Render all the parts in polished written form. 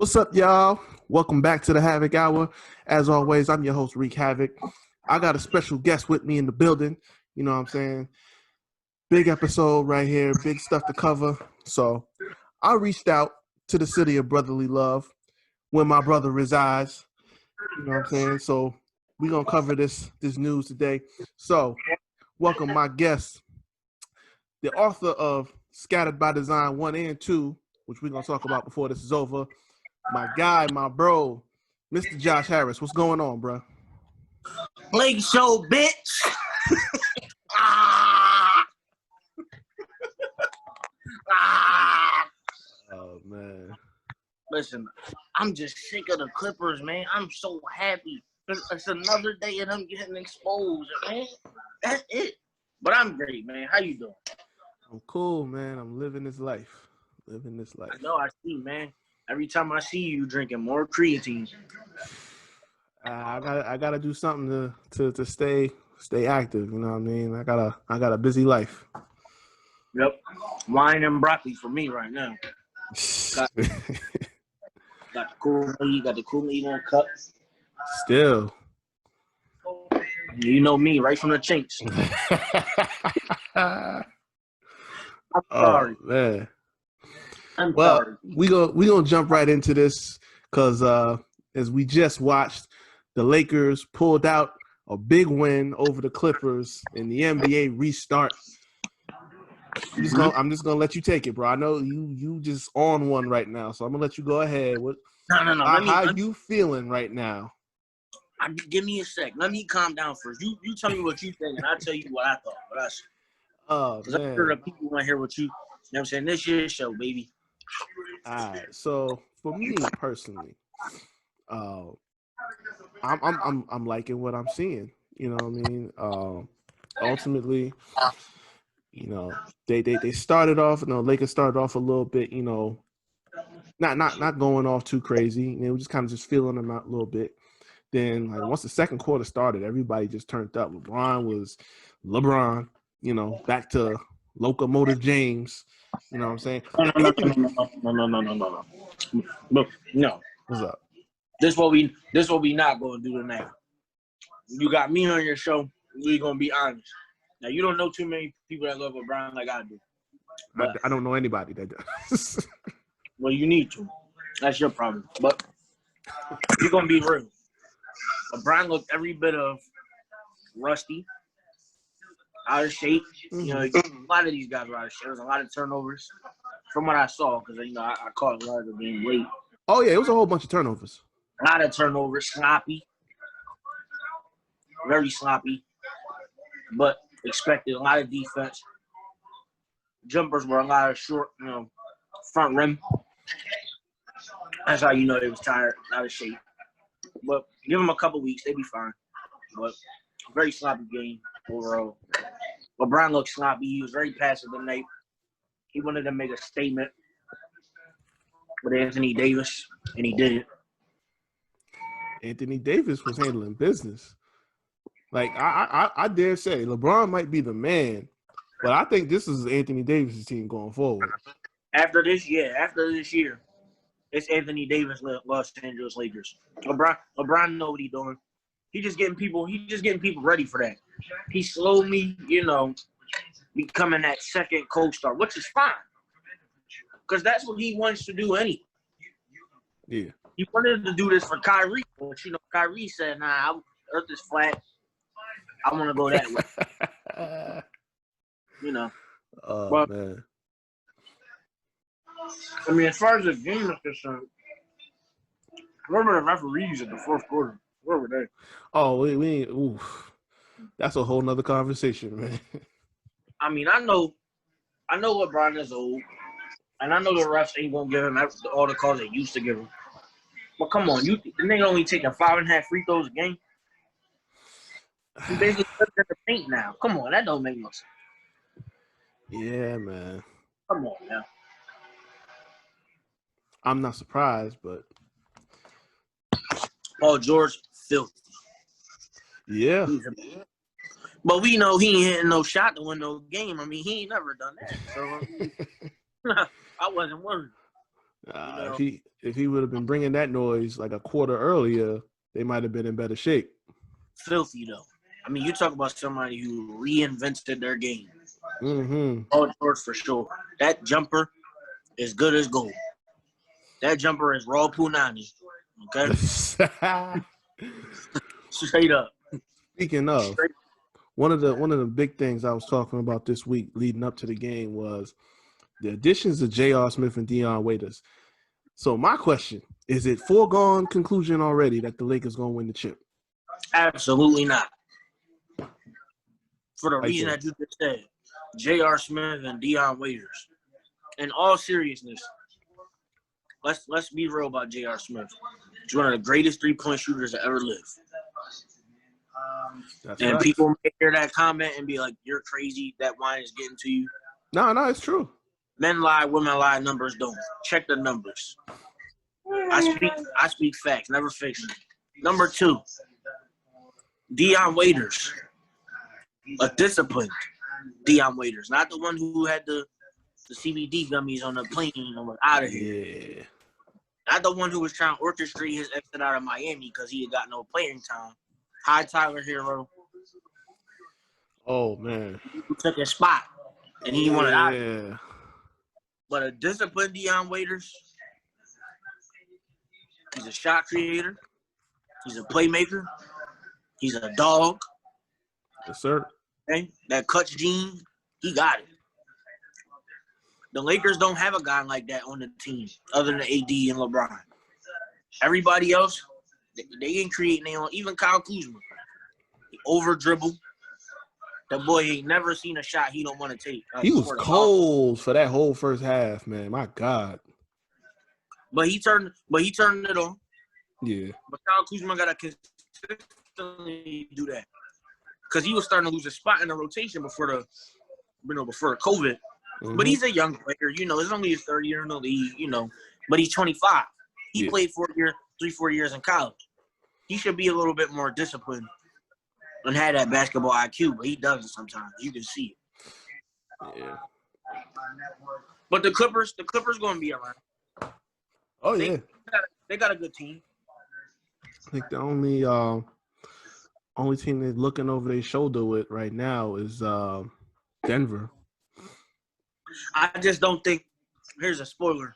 What's up, y'all? Welcome back to the Havoc Hour. As always, I'm your host, Reek Havoc. I got a special guest with me in the building. You know what I'm saying? Big episode right here, big stuff to cover. So I reached out to the city of brotherly love where my brother resides. You know what I'm saying? So we're going to cover this news today. So welcome my guest, the author of Scattered by Design 1 and 2, which we're going to talk about before this is over. My guy, my bro, Mr. Josh Harris. What's going on, bro? Blake Show, bitch. ah. ah. Oh, man. Listen, I'm just sick of the Clippers, man. I'm so happy. It's another day of them getting exposed, man. That's it. But I'm great, man. How you doing? I'm cool, man. I'm living this life. I know, I see, man. Every time I see you drinking more creatine. I gotta do something to stay active. You know what I mean? I got a busy life. Yep, wine and broccoli for me right now. Got the cool meat, got the cool meat in a cup. Still, you know me, right from the chinks. I'm sorry, man. I'm sorry. we gonna jump right into this because as we just watched, the Lakers pulled out a big win over the Clippers in the NBA restart. I'm just gonna let you take it, bro. I know you just on one right now, so I'm gonna let you go ahead. No. How you feeling right now? Give me a sec. Let me calm down first. You tell me what you think, and I'll tell you what I thought. Because I'm sure the people want to hear what you know what I'm saying? This your show, baby. All right. So for me personally, I'm liking what I'm seeing. You know what I mean? Ultimately, you know, they started off. Lakers started off a little bit. You know, not going off too crazy. They were just kind of just feeling them out a little bit. Then, like once the second quarter started, everybody just turned up. LeBron was LeBron. You know, back to Locomotive James. You know what I'm saying? No. What's up? This what we not gonna do tonight. You got me on your show. We're gonna be honest. Now you don't know too many people that love LeBron like I do. I don't know anybody that does. Well, you need to. That's your problem. But you're gonna be real. LeBron looked every bit of rusty, out of shape. Mm-hmm. You know, a lot of these guys were out of shape. There was a lot of turnovers from what I saw because I caught a lot of the game late. Oh yeah, it was a whole bunch of turnovers. A lot of turnovers, sloppy, very sloppy, but expected. A lot of defense. Jumpers were a lot of short, front rim. That's how you know they was tired, out of shape. But give them a couple weeks, they'd be fine. But very sloppy game overall. LeBron looked sloppy. He was very passive tonight. He wanted to make a statement with Anthony Davis, and he did it. Anthony Davis was handling business. Like I dare say, LeBron might be the man, but I think this is Anthony Davis' team going forward. After this year, it's Anthony Davis, Los Angeles Lakers. LeBron know what he's doing. He's just getting people ready for that. He's slowly, becoming that second co-star, which is fine. Because that's what he wants to do anyway. Yeah. He wanted to do this for Kyrie, but Kyrie said, nah, Earth is flat. I want to go that way. Oh, but, man. I mean, as far as the game is concerned, where were the referees in the fourth quarter? Where were they? Oh, we oof. That's a whole nother conversation, man. I mean, I know LeBron is old, and I know the refs ain't gonna give him all the calls they used to give him. But come on, the nigga only taking 5.5 free throws a game. He basically slipped in the paint now. Come on, that don't make no sense. Yeah, man. Come on, man. I'm not surprised, but Paul George, filthy. Yeah. But we know he ain't hitting no shot to win no game. I mean, he ain't never done that. So I wasn't worried. If he would have been bringing that noise like a quarter earlier, they might have been in better shape. Filthy though. I mean, you talk about somebody who reinvented their game. Mm-hmm. Paul George for sure. That jumper is good as gold. That jumper is raw punani. Okay? Straight up. Speaking of, one of the big things I was talking about this week leading up to the game was the additions of J.R. Smith and Dion Waiters. So my question, is it foregone conclusion already that the Lakers going to win the chip? Absolutely not. For the reason that you just said, J.R. Smith and Dion Waiters. In all seriousness, let's be real about J.R. Smith. He's one of the greatest three-point shooters to ever live. And right. People may hear that comment and be like, "You're crazy. That wine is getting to you." No, it's true. Men lie, women lie, numbers don't. Check the numbers. I speak facts, never fiction. Number 2, Dion Waiters. A disciplined Dion Waiters, not the one who had the CBD gummies on the plane and was out of here. Yeah. Not the one who was trying to orchestrate his exit out of Miami because he had got no playing time. Hi, Tyler Hero. Oh, man. He took his spot, and he wanted out. Yeah. But a disciplined Dion Waiters, he's a shot creator. He's a playmaker. He's a dog. Yes, sir. Okay? That Kutch gene, he got it. The Lakers don't have a guy like that on the team other than AD and LeBron. Everybody else, they ain't creating their own. Even Kyle Kuzma. He over-dribble. That boy ain't never seen a shot he don't want to take. He was cold for that whole first half, man. My God. But he turned it on. Yeah. But Kyle Kuzma got to consistently do that. Because he was starting to lose his spot in the rotation before the COVID. Mm-hmm. But he's a young player, it's only his third year in the league, but he's 25. He played 3-4 years in college. He should be a little bit more disciplined and have that basketball IQ, but he doesn't sometimes. You can see it. Yeah. But the Clippers going to be around. Oh, yeah. They got a good team. I think the only team they're looking over their shoulder with right now is Denver. I just don't think – here's a spoiler.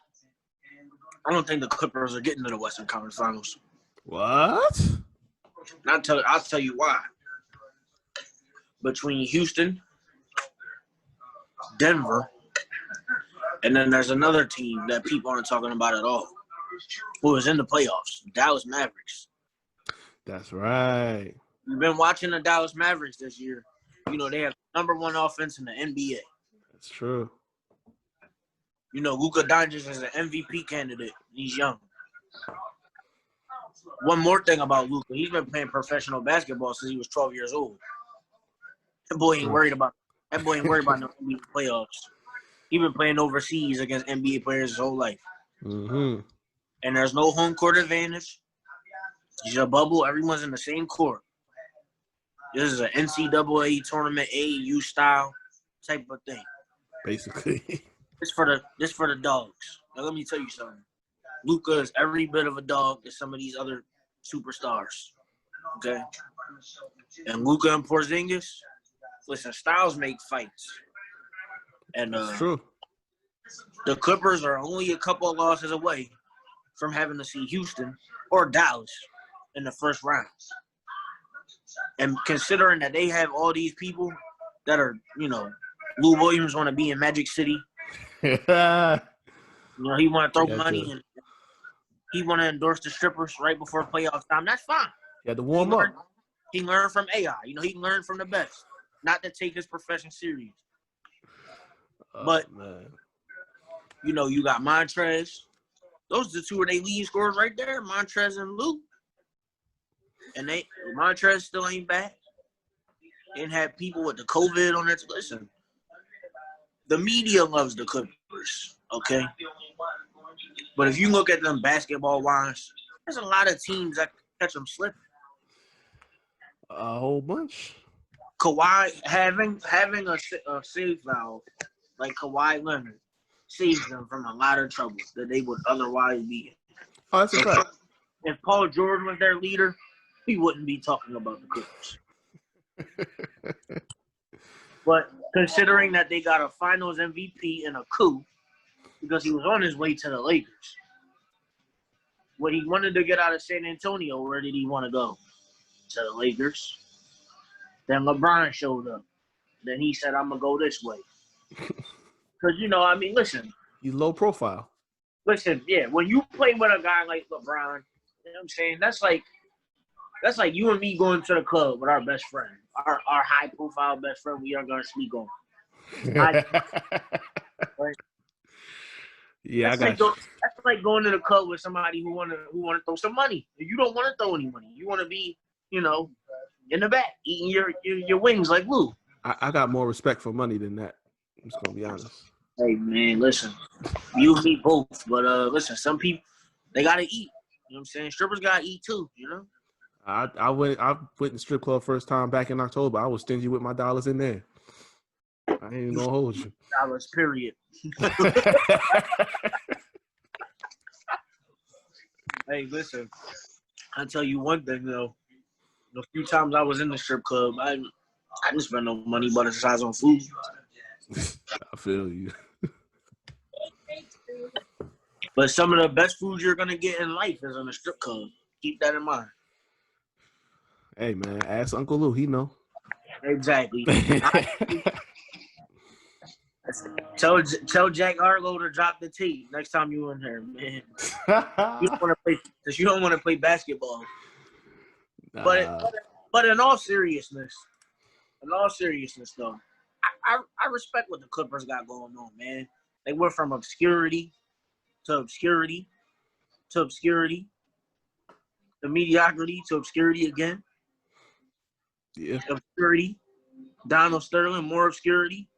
I don't think the Clippers are getting to the Western Conference Finals. What? I'll tell you why. Between Houston, Denver, and then there's another team that people aren't talking about at all, who is in the playoffs, Dallas Mavericks. That's right. You've been watching the Dallas Mavericks this year. They have number 1 offense in the NBA. That's true. Luka Doncic is an MVP candidate. He's young. One more thing about Luka. He's been playing professional basketball since he was 12 years old. That boy ain't worried about no NBA playoffs. He's been playing overseas against NBA players his whole life. Mm-hmm. And there's no home court advantage. It's a bubble. Everyone's in the same court. This is an NCAA tournament, AAU style type of thing. Basically. This for the dogs. Now let me tell you something. Luka is every bit of a dog as some of these other superstars. Okay? And Luka and Porzingis, listen, styles make fights. And That's true. The Clippers are only a couple of losses away from having to see Houston or Dallas in the first round. And considering that they have all these people that are, Lou Williams want to be in Magic City. He want to throw money and he want to endorse the strippers right before playoff time. That's fine. He had to warm up. He learned from AI. He can learn from the best. Not to take his profession serious. But, man. You got Montrez. Those are the two of their leading scorers right there, Montrez and Lou. And Montrez still ain't back. And had people with the COVID on their – listen, the media loves the Clippers, okay? But if you look at them basketball-wise, there's a lot of teams that catch them slipping. A whole bunch. Kawhi having a safe valve like Kawhi Leonard saves them from a lot of trouble that they would otherwise be in. Oh, that's a fact. If Paul George was their leader, we wouldn't be talking about the Clippers. But considering that they got a Finals MVP and a coup because he was on his way to the Lakers, when he wanted to get out of San Antonio, where did he want to go? To the Lakers. Then LeBron showed up. Then he said, I'm going to go this way. Because, listen. He's low profile. Listen, yeah, when you play with a guy like LeBron, you know what I'm saying? That's like you and me going to the club with our best friend. Our high-profile best friend we are going to speak on. Right? Yeah, I got you. That's like going to the club with somebody who want to throw some money. You don't want to throw any money. You want to be, in the back, eating your wings like Lou. I got more respect for money than that. I'm just going to be honest. Hey, man, listen. You and me both. But, listen, some people, they got to eat. You know what I'm saying? Strippers got to eat too, I went in the strip club first time back in October. I was stingy with my dollars in there. I ain't even going to hold you. Dollars, period. Hey, listen. I'll tell you one thing, though. The few times I was in the strip club, I didn't spend no money but besides on food. I feel you. But some of the best food you're going to get in life is in the strip club. Keep that in mind. Hey, man, ask Uncle Lou. He know. Exactly. Tell Jack Harlow to drop the tape next time you in here, man. You don't want to play basketball. Nah. But in all seriousness, though, I respect what the Clippers got going on, man. They went from obscurity to obscurity to obscurity, to mediocrity to obscurity again. Yeah. Obscurity. Donald Sterling, more obscurity.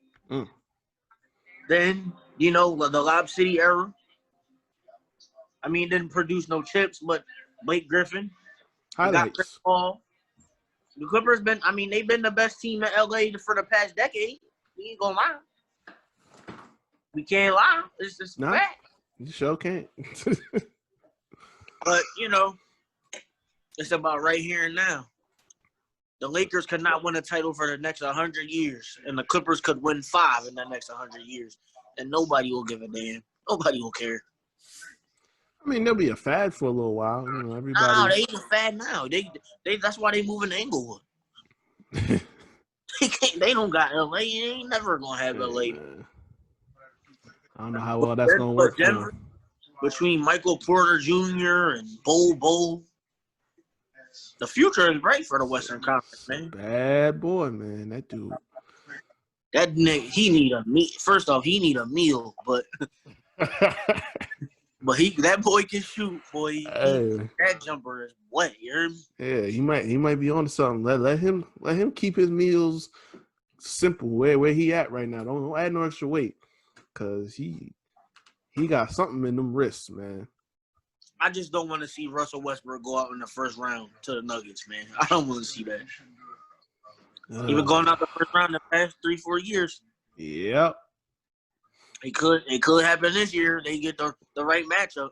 Then, the Lob City era. I mean, didn't produce no chips, but Blake Griffin. Highlights. Chris Paul. The Clippers they've been the best team in LA for the past decade. We ain't gonna lie. We can't lie. It's just fact. You sure can't. But, it's about right here and now. The Lakers could not win a title for the next 100 years, and the Clippers could win 5 in the next 100 years, and nobody will give a damn. Nobody will care. I mean, there'll be a fad for a little while. Everybody. No, they ain't a fad now. They that's why they moving to Inglewood. They don't got LA. They ain't never gonna have LA. Man. I don't know how well that's gonna work. Denver, between Michael Porter Jr. and Bol. The future is bright for the Western Conference, man. Bad boy, man. That dude. That nigga, he need a meal. First off, he need a meal, but that boy can shoot, boy. Hey. That jumper is wet. You heard me? Yeah, he might be on to something. Let him keep his meals simple where he at right now. Don't add no extra weight, cause he got something in them wrists, man. I just don't want to see Russell Westbrook go out in the first round to the Nuggets, man. I don't want to see that. He been going out the first round the past 3-4 years. Yep. It could happen this year. They get the right matchup.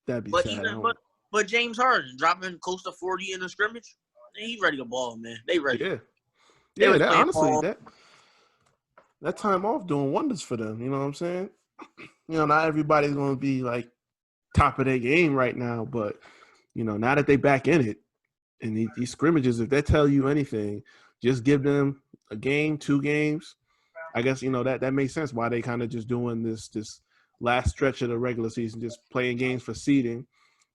That'd be sad. But James Harden dropping close to 40 in the scrimmage, he ready to ball, man. They ready. Yeah. That honestly, that time off doing wonders for them. You know what I'm saying? Not everybody's going to be like top of their game right now, but now that they back in it, and these scrimmages, if they tell you anything, just give them a game, 2 games. I guess that makes sense why they kind of just doing this last stretch of the regular season, just playing games for seeding.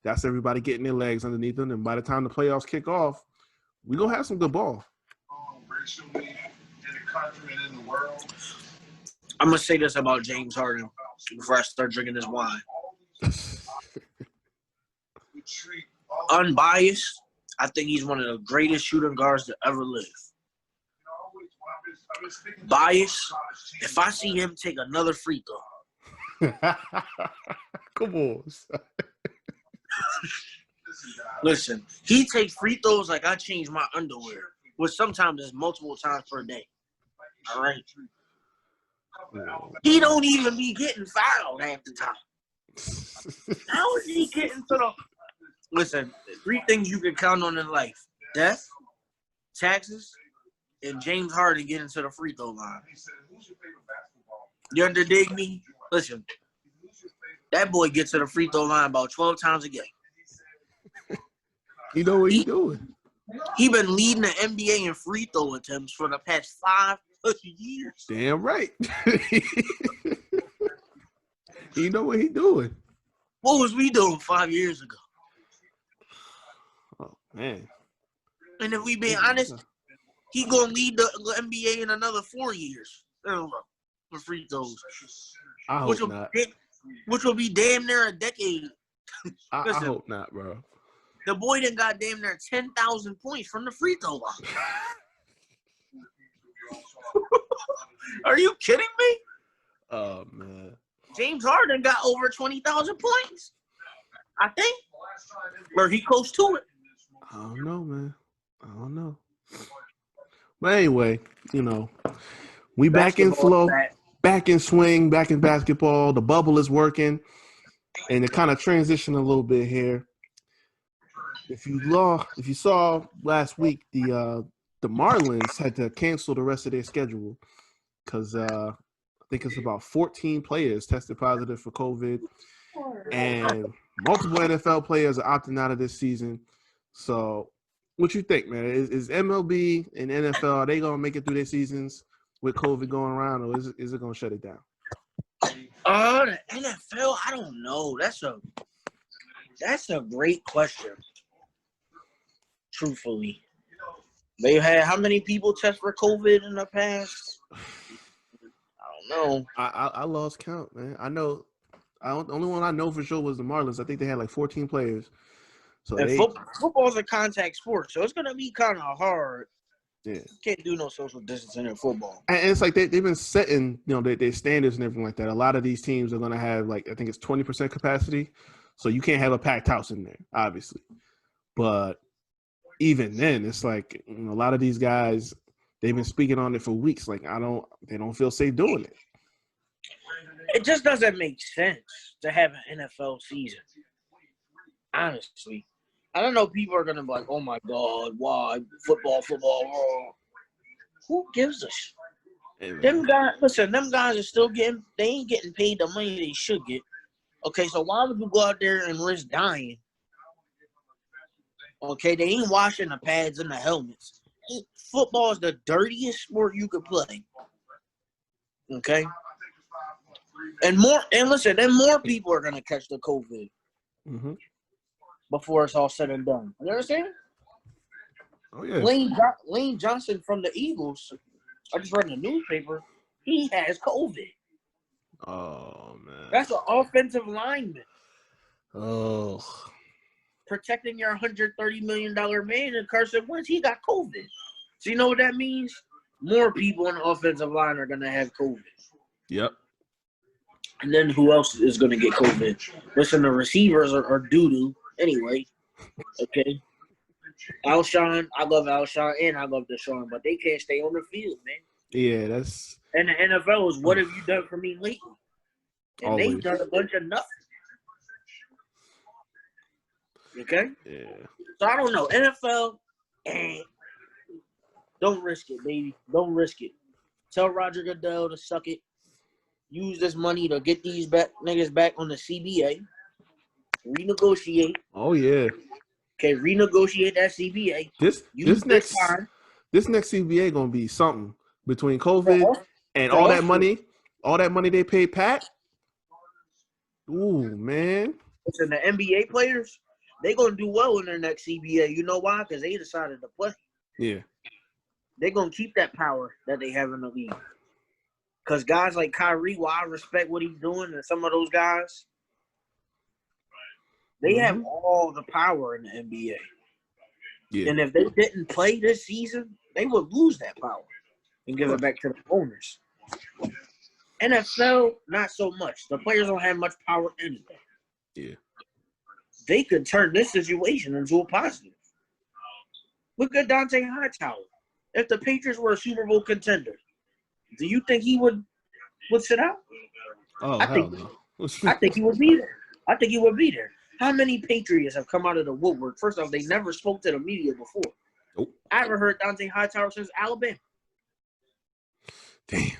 That's everybody getting their legs underneath them, and by the time the playoffs kick off, we gonna have some good ball. Racially in the country and in the world. I'm gonna say this about James Harden before I start drinking this wine. Unbiased, I think he's one of the greatest shooting guards to ever live. Biased, if I see him take another free throw. Come on. Listen, he takes free throws like I change my underwear, which sometimes is multiple times per day. All right. He don't even be getting fouled half the time. How is he getting to the... Listen, 3 things you can count on in life. Death, taxes, and James Harden getting to the free throw line. You underdig me? Listen, that boy gets to the free throw line about 12 times a game. You know what he's doing. He been leading the NBA in free throw attempts for the past 5+ years. Damn right. You know what he doing. What was we doing 5 years ago? Oh, man. And if we be honest, he gonna lead the NBA in another 4 years for free throws. I hope not. Which will be damn near a decade. I hope not, bro. The boy done got damn near 10,000 points from the free throw line. Are you kidding me? Oh, man. James Harden got over 20,000 points. I think. Or he close to it. I don't know, man. I don't know. But anyway, you know, we back in flow, back in swing, back in basketball. The bubble is working. And it kind of transitioned a little bit here. If you saw last week, the Marlins had to cancel the rest of their schedule because I think it's about 14 players tested positive for COVID, and multiple NFL players are opting out of this season. So, what you think, man? Is MLB and NFL, are they gonna make it through their seasons with COVID going around, or is it gonna shut it down? The NFL, I don't know. That's a great question. Truthfully, they had how many people test for COVID in the past? I don't know. I lost count, man. I know. The only one I know for sure was the Marlins. I think they had like 14 players. So football's a contact sport, so it's gonna be kind of hard. Yeah, you can't do no social distancing in football. And it's like they've been setting, their standards and everything like that. A lot of these teams are gonna have I think it's 20% capacity, so you can't have a packed house in there, obviously. But even then, it's like a lot of these guys, they've been speaking on it for weeks. Like they don't feel safe doing it. It just doesn't make sense to have an NFL season. Honestly, I don't know. People are gonna be like, "Oh my God, why football?" Who gives a shit? Hey, them guys are still getting. They ain't getting paid the money they should get. Okay, so why would you go out there and risk dying? Okay, they ain't washing the pads and the helmets. Football is the dirtiest sport you could play. Okay, and more people are gonna catch the COVID before it's all said and done. You understand? Oh yeah. Lane Johnson from the Eagles. I just read in the newspaper. He has COVID. Oh man. That's an offensive lineman. Oh. Protecting your $130 million man, and Carson Wentz, he got COVID. So you know what that means? More people on the offensive line are going to have COVID. Yep. And then who else is going to get COVID? Listen, the receivers are doo-doo anyway. Okay? Alshon, I love Alshon, and I love Deshaun, but they can't stay on the field, man. Yeah, that's... And the NFL is, what have you done for me lately? And always. they've done a bunch of nothing. Okay? Yeah. So I don't know. NFL, don't risk it, baby. Don't risk it. Tell Roger Goodell to suck it. Use this money to get these niggas back on the CBA. Renegotiate. Oh yeah. Okay, renegotiate that CBA. This next CBA gonna be something between COVID and all that money they paid Pat. Ooh, man. Listen, the NBA players, they gonna do well in their next CBA. You know why? Because they decided to play. Yeah. They're gonna keep that power that they have in the league. Because guys like Kyrie, while I respect what he's doing, and some of those guys, they have all the power in the NBA. Yeah. And if they didn't play this season, they would lose that power and give it back to the owners. NFL, not so much. The players don't have much power anyway. Yeah. They could turn this situation into a positive. Look at Dante Hightower. If the Patriots were a Super Bowl contender, do you think he would would sit out. Oh, I hell think no. I think he would be there. I think he would be there. How many Patriots have come out of the woodwork? First off, they never spoke to the media before. Nope. I haven't heard Dante Hightower since Alabama. Damn.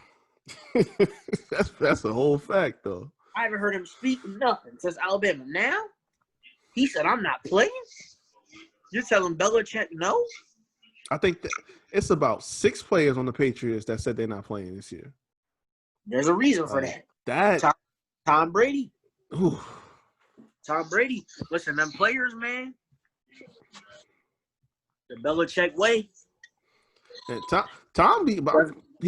that's a whole fact, though. I haven't heard him speak nothing since Alabama. Now, he said, I'm not playing? You're telling Belichick no? I think that it's about 6 players on the Patriots that said they're not playing this year. There's a reason for that. Tom Brady. Ooh. Tom Brady. Listen, them players, man. The Belichick way. And Tom he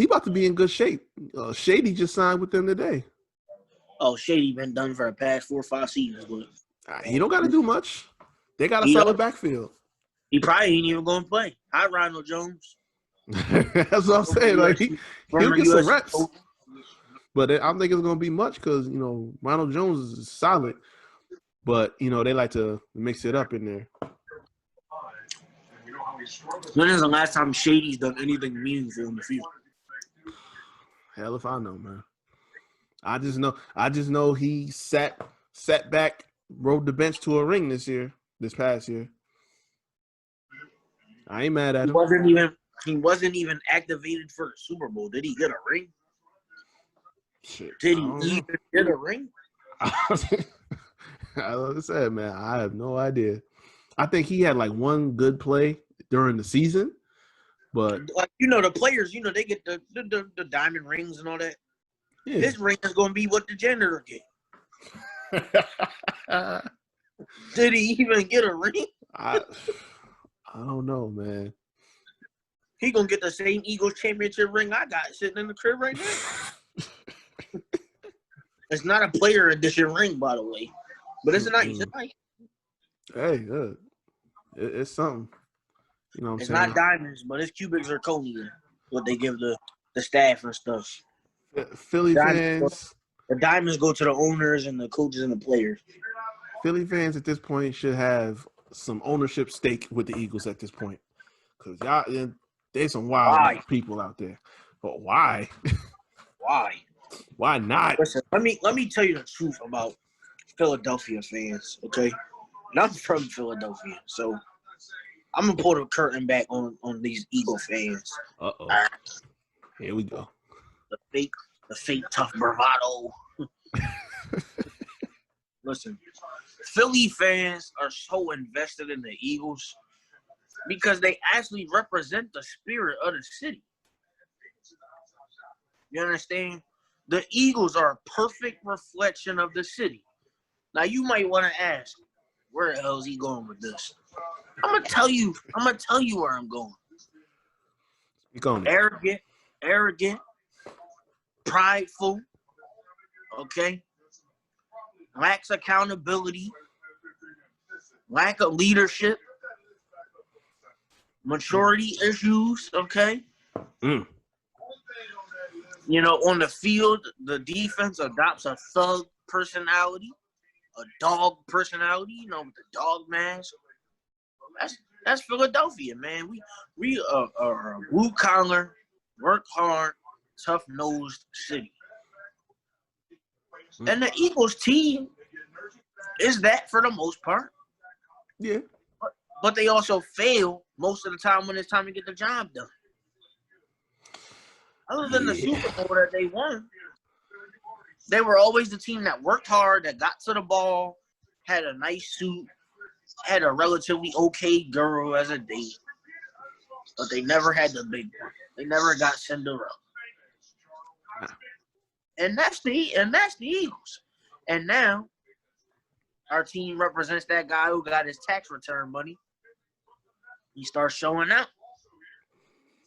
about to be in good shape. Shady just signed with them today. Oh, Shady been done for the past 4 or 5 seasons. But He don't got to do much. They got a solid backfield. He probably ain't even going to play. Hi, Ronald Jones. That's what I'm saying. Like he'll get some reps. But I don't think it's going to be much because, Ronald Jones is solid. But, they like to mix it up in there. When is the last time Shady's done anything meaningful in the field? Hell if I know, man. I just know he sat back, rode the bench to a ring this past year. I ain't mad at him. He wasn't even activated for the Super Bowl. Did he get a ring? Shit, Did he even get a ring? Like I said, man, I have no idea. I think he had like one good play during the season, but the players, they get the diamond rings and all that. Yeah. His ring is going to be what the janitor get. Did he even get a ring? I don't know, man. He gonna get the same Eagles championship ring I got sitting in the crib right now. It's not a player edition ring, by the way, but it's nice. It's nice. Hey, good. It's something. You know what I'm it's saying? Not diamonds, but it's cubic zirconia. What they give the staff and stuff. Philly fans. The diamonds go to the owners and the coaches and the players. Philly fans at this point should have some ownership stake with the Eagles at this point, because y'all, there's some wild people out there. But why? Why? Why not? Listen, let me tell you the truth about Philadelphia fans, okay? And I'm from Philadelphia, so I'm gonna pull the curtain back on these Eagle fans. Uh-oh. Here we go. The fake tough bravado. Listen, Philly fans are so invested in the Eagles because they actually represent the spirit of the city. You understand? The Eagles are a perfect reflection of the city. Now you might want to ask, where the hell is he going with this? I'm gonna tell you where I'm going. You're going. Arrogant, prideful, okay? Lacks accountability, lack of leadership, maturity issues, okay? Mm. On the field, the defense adopts a thug personality, a dog personality, with the dog mask. That's Philadelphia, man. We are a blue collar, work hard, tough nosed city. And the Eagles team is that for the most part. Yeah. But they also fail most of the time when it's time to get the job done. Other than the Super Bowl that they won, they were always the team that worked hard, that got to the ball, had a nice suit, had a relatively okay girl as a date. But they never had the big one. They never got Cinderella. And that's the Eagles. And now our team represents that guy who got his tax return money. He starts showing out.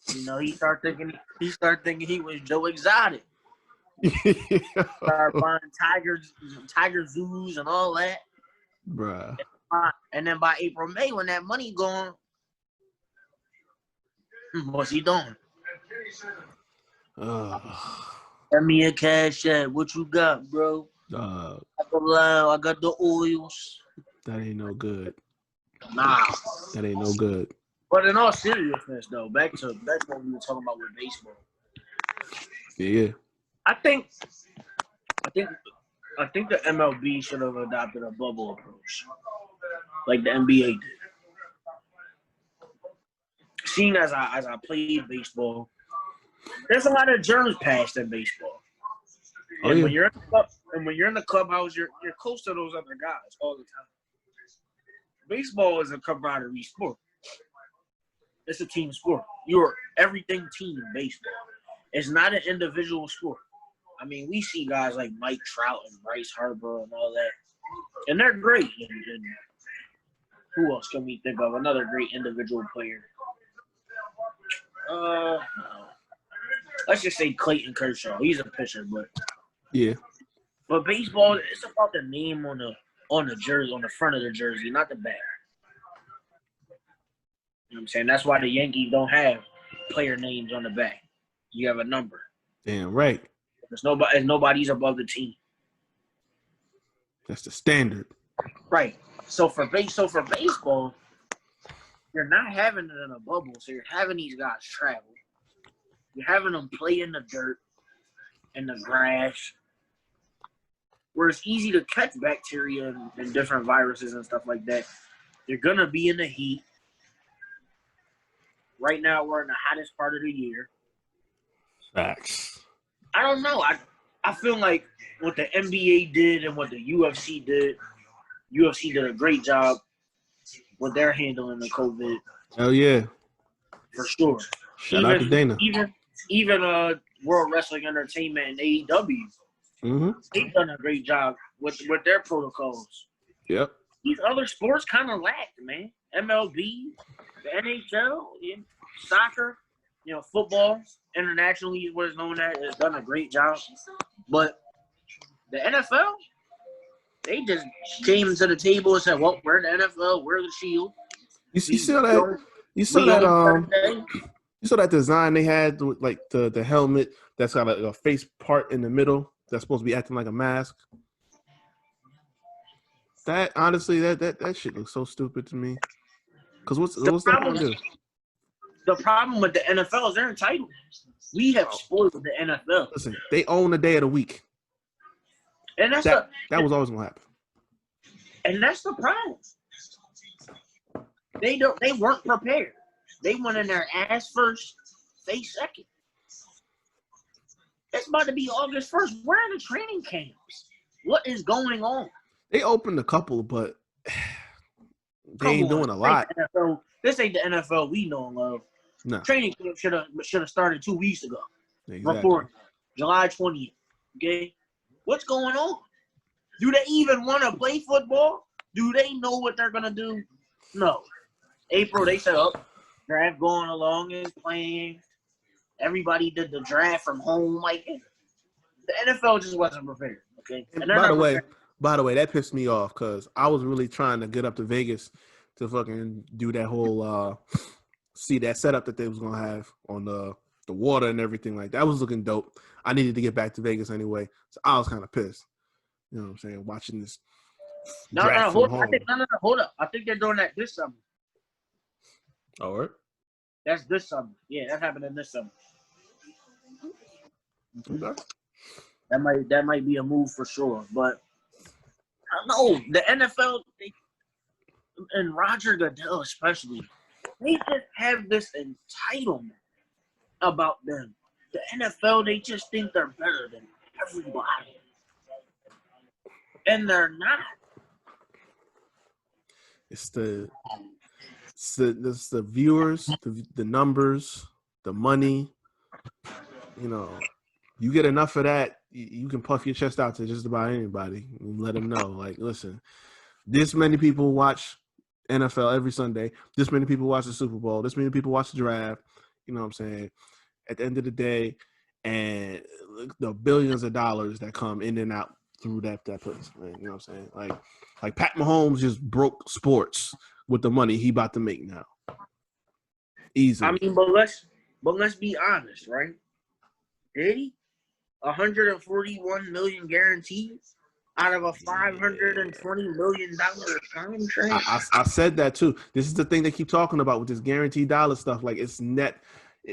He start thinking he was Joe Exotic. Start buying tiger zoos and all that. Bruh. And then by April, May, when that money gone, what's he doing? Send me a cash app. What you got, bro? I got the oils. That ain't no good. Nah. That ain't no good. But in all seriousness, though, back to what we were talking about with baseball. Yeah. I think the MLB should have adopted a bubble approach, like the NBA did. Seeing as I played baseball, there's a lot of germs passed in baseball. Oh, And yeah. when you're in the clubhouse, you're close to those other guys all the time. Baseball is a camaraderie sport. It's a team sport. You're everything team in baseball. It's not an individual sport. I mean, we see guys like Mike Trout and Bryce Harper and all that, and they're great. And who else can we think of? Another great individual player. Let's just say Clayton Kershaw. He's a pitcher, but Yeah. But baseball, it's about the name on the jersey, on the front of the jersey, not the back. You know what I'm saying? That's why the Yankees don't have player names on the back. You have a number. Damn right. Nobody's above the team. That's the standard. Right. So for baseball, you're not having it in a bubble. So you're having these guys travel. You're having them play in the dirt, in the grass, where it's easy to catch bacteria and different viruses and stuff like that. You're going to be in the heat. Right now, we're in the hottest part of the year. Facts. I don't know. I feel like what the NBA did and what the UFC did a great job with their handling the COVID. Hell yeah. For sure. Shout out to Dana. Even World Wrestling Entertainment and AEW, they've done a great job with their protocols. Yep. These other sports kind of lacked, man. MLB, the NHL, soccer, football, internationally is what it's known as, has done a great job. But the NFL, they just came to the table and said, well, we're the NFL, we're the Shield. You saw that? You saw that design they had with like the helmet that's got a face part in the middle that's supposed to be acting like a mask. That honestly, that shit looks so stupid to me. Because what's that gonna do? The problem with the NFL is they're entitled. We have spoiled the NFL. Listen, they own the day of the week. And that was always gonna happen. And that's the problem. They weren't prepared. They went in their ass first, face second. It's about to be August 1st. Where are the training camps? What is going on? They opened a couple, but they ain't doing a lot. This ain't the NFL we know and love. No. Training camp should have started 2 weeks ago. Exactly. Report July 20th. Okay? What's going on? Do they even want to play football? Do they know what they're going to do? No. April, they said, draft going along is playing. Everybody did the draft from home. Like, the NFL just wasn't prepared. Okay? And by the way, that pissed me off because I was really trying to get up to Vegas to fucking do that whole see that setup that they was gonna have on the water and everything like that. That was looking dope. I needed to get back to Vegas anyway, so I was kind of pissed. You know what I'm saying? Watching this. Hold up. I think they're doing that this summer. All right. That's this summer. Yeah, that's happening this summer. Okay. That might be a move for sure, but I don't know. The NFL and Roger Goodell especially, they just have this entitlement about them. The NFL, they just think they're better than everybody, and they're not. It's the viewers, the numbers, the money. You get enough of that, you can puff your chest out to just about anybody and let them know, like, listen, this many people watch NFL every Sunday. This many people watch the Super Bowl. This many people watch the draft. You know what I'm saying? At the end of the day, and the billions of dollars that come in and out through that place. Man, you know what I'm saying? Like Pat Mahomes just broke sports with the money he about to make now. Easy. I mean, but let's be honest, right? Did he? 141 million guaranteed out of a $520 million contract. I said that too. This is the thing they keep talking about with this guaranteed dollar stuff. Like, it's net.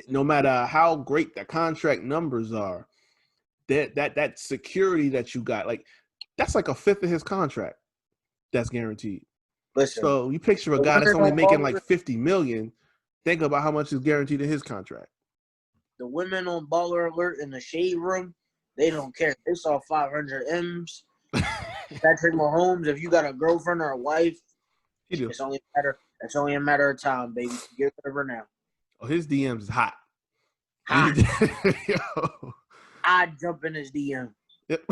No matter how great the contract numbers are, that security that you got, like that's like a fifth of his contract that's guaranteed. Listen, So you picture a guy that's only making like $50 million. Think about how much is guaranteed in his contract. the women on Baller Alert in the shade room, they don't care. They saw 500 M's. Patrick Mahomes, if you got a girlfriend or a wife, it's only a matter of time, baby. Get rid of her now. Oh, his DMs is hot. Hot. Yo. I'd jump in his DM. Yep.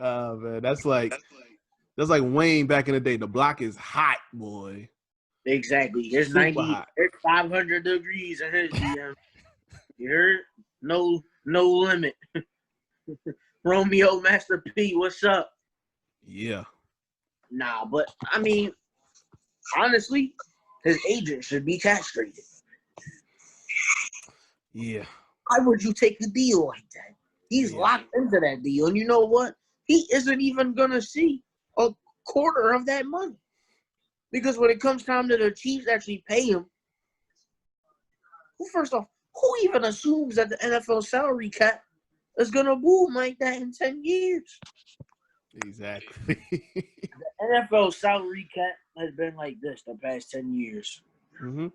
Oh man, that's like Wayne back in the day. The block is hot, boy. Exactly. There's Super 90. hot. There's 500 degrees in his DM. You heard? No limit. Romeo Master P, what's up? Yeah. Nah, but I mean, honestly, his agent should be castrated. Yeah. Why would you take a deal like that? He's locked into that deal. And you know what? He isn't even going to see a quarter of that money. Because when it comes time to the Chiefs actually pay him, first off, who even assumes that the NFL salary cap is going to boom like that in 10 years? Exactly. The NFL salary cap has been like this the past 10 years. Mm-hmm.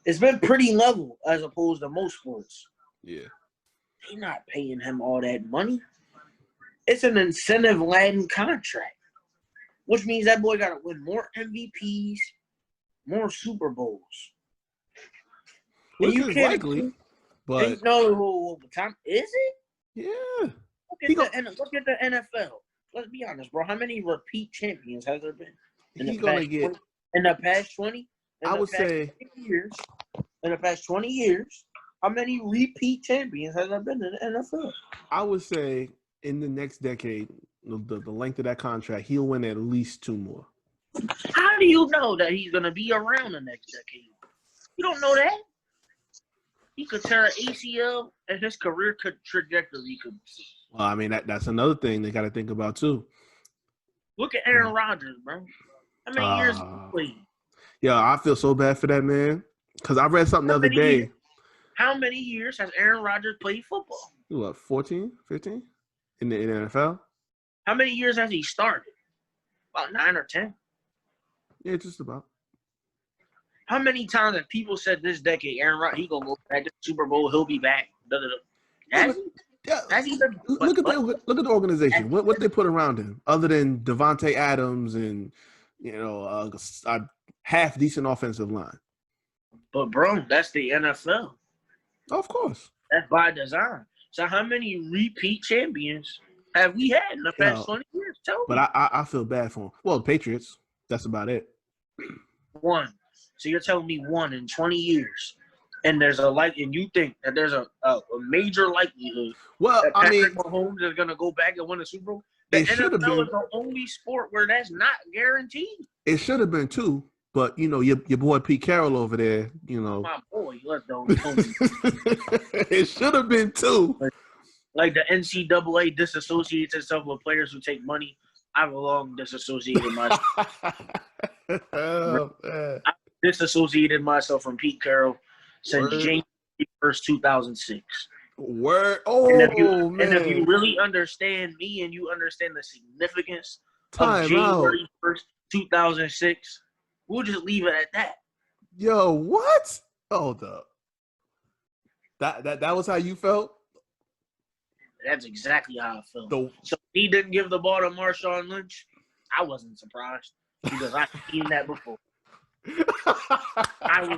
It's been pretty level as opposed to most sports. Yeah. They're not paying him all that money. It's an incentive-laden contract, which means that boy got to win more MVPs, more Super Bowls. Which is likely, but no, time is it? Yeah. Look at the NFL. Let's be honest, bro. How many repeat champions has there been in the past 20? In the past 20 years, how many repeat champions has there been in the NFL? I would say in the next decade, the length of that contract, he'll win at least 2 more. How do you know that he's going to be around the next decade? You don't know that. He could tear an ACL, and his career trajectory could. Well, I mean, that's another thing they got to think about, too. Look at Aaron Rodgers, bro. How many years he played? Yeah, I feel so bad for that man. Because I read something the other day. How many years has Aaron Rodgers played football? What, 14, 15? In the NFL? How many years has he started? About 9 or 10. Yeah, just about. How many times have people said this decade, Aaron Rodgers, he gonna go back to the Super Bowl, he'll be back? Has he been, look at the organization. What they put around him, other than Devontae Adams and a half decent offensive line. But bro, that's the NFL. Of course, that's by design. So how many repeat champions have we had in the past 20 years? Tell me. But I feel bad for him. Well, the Patriots. That's about it. One. So you're telling me 1 in 20 years, and and you think that there's a major likelihood that Patrick Mahomes is going to go back and win a Super Bowl? The NFL is the only sport where that's not guaranteed. It should have been 2, but your boy Pete Carroll over there, My boy, let's don't. It should have been 2. Like the NCAA disassociates itself with players who take money. I've long disassociated myself. Disassociated myself from Pete Carroll since January 1st, 2006. Word. And if you really understand me and you understand the significance of January 1st, 2006, we'll just leave it at that. Yo, what? Hold up. That was how you felt? That's exactly how I felt. So he didn't give the ball to Marshawn Lynch. I wasn't surprised because I've seen that before. I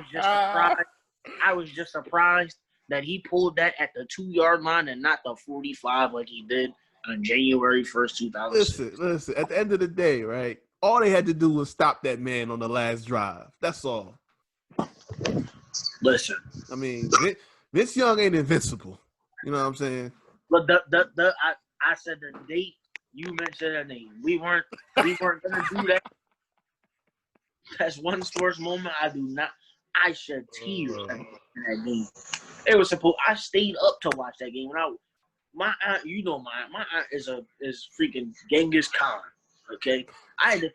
was just surprised that he pulled that at the 2-yard line and not the 45 like he did on January 1st, 2006. Listen. At the end of the day, right? All they had to do was stop that man on the last drive. That's all. Listen. I mean, Vince Young ain't invincible. You know what I'm saying? But I said the date. You mentioned a name. We weren't gonna do that. That's one sports moment I do not. I shed tears in that game. It was supposed. I stayed up to watch that game. My aunt, my aunt is freaking Genghis Khan. Okay, I had to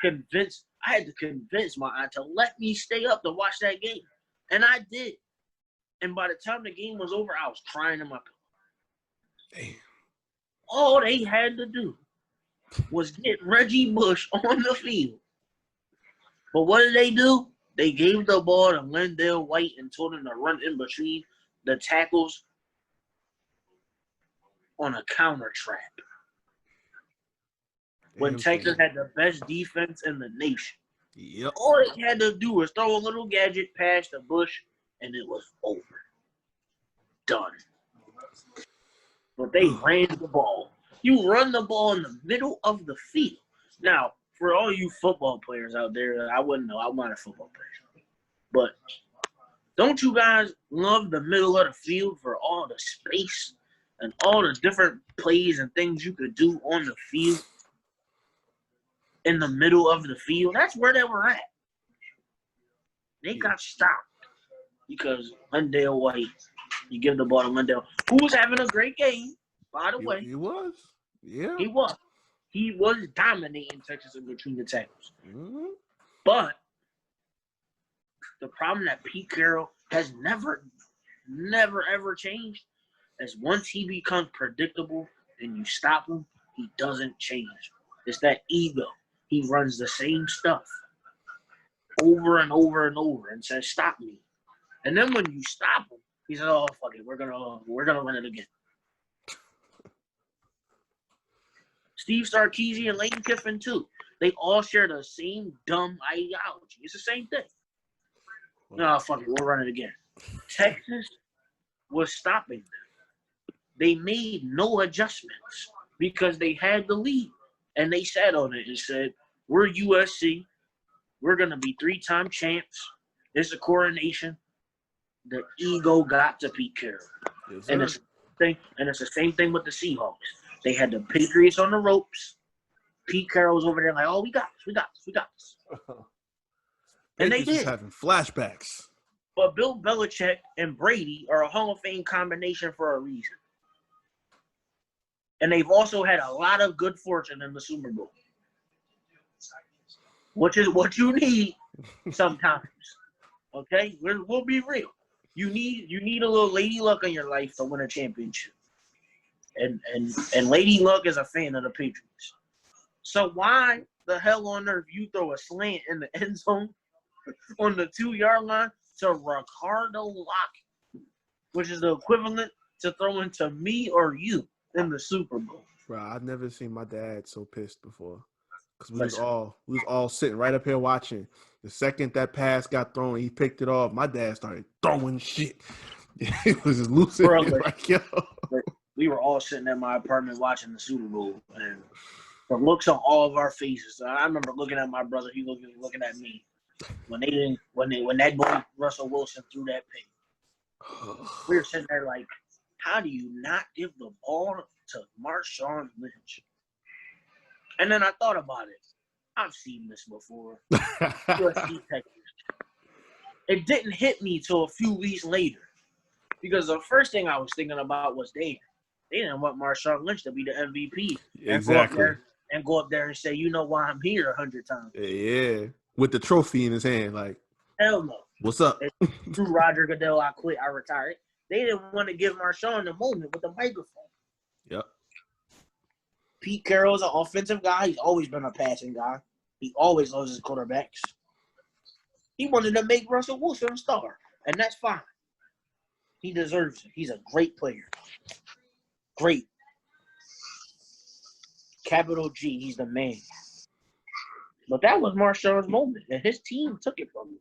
convince my aunt to let me stay up to watch that game, and I did. And by the time the game was over, I was crying in my pillow. Damn. All they had to do was get Reggie Bush on the field. But what did they do? They gave the ball to Lindell White and told him to run in between the tackles on a counter trap. When Texas had the best defense in the nation. Yep. All they had to do was throw a little gadget past the Bush, and it was over. Done. But they ran the ball. You run the ball in the middle of the field. Now, for all you football players out there, I wouldn't know. I'm not a football player. But don't you guys love the middle of the field for all the space and all the different plays and things you could do on the field? In the middle of the field. That's where they were at. They got stopped because Lindell White, you give the ball to Lindell, who was having a great game, by the way. He was. Yeah. He was. He was dominating Texas in between the tackles. Mm-hmm. But the problem that Pete Carroll has never, ever changed is once he becomes predictable and you stop him, he doesn't change. It's that ego. He runs the same stuff over and over and over and says, "Stop me." And then when you stop him, he says, "Oh, fuck it, we're gonna run it again." Steve Sarkisian and Lane Kiffin too. They all share the same dumb ideology. It's the same thing. No, fuck it, we'll run it again. Texas was stopping them. They made no adjustments because they had the lead. And they sat on it and said, "We're USC. We're going to be 3-time champs. It's a coronation." The ego got to Pete Carroll. Yes, and it's the same thing with the Seahawks. They had the Patriots on the ropes. Pete Carroll was over there like, "Oh, we got this. And they did. Having flashbacks. But Bill Belichick and Brady are a Hall of Fame combination for a reason. And they've also had a lot of good fortune in the Super Bowl, which is what you need sometimes. Okay, we'll be real. You need a little Lady Luck in your life to win a championship. And Lady Luck is a fan of the Patriots. So why the hell on earth you throw a slant in the end zone on the 2-yard line to Ricardo Lockett, which is the equivalent to throwing to me or you in the Super Bowl? Bro, I've never seen my dad so pissed before. Because we was all sitting right up here watching. The second that pass got thrown, he picked it off. My dad started throwing shit. It was just losing it like, yo. We were all sitting at my apartment watching the Super Bowl, and the looks on all of our faces. I remember looking at my brother. He looking at me when that boy Russell Wilson threw that pick. We were sitting there like, how do you not give the ball to Marshawn Lynch? And then I thought about it. I've seen this before. USC Texas. It didn't hit me till a few weeks later, because the first thing I was thinking about was they didn't want Marshawn Lynch to be the MVP. Exactly. And go up there and say, "You know why I'm here 100 times." Yeah. With the trophy in his hand, like, hell no. What's up? Through Roger Goodell, I quit, I retired. They didn't want to give Marshawn the moment with the microphone. Yep. Pete Carroll's an offensive guy. He's always been a passing guy. He always loves his quarterbacks. He wanted to make Russell Wilson a star, and that's fine. He deserves it. He's a great player. Great. Capital G, he's the man. But that was Marshawn's moment, and his team took it from him.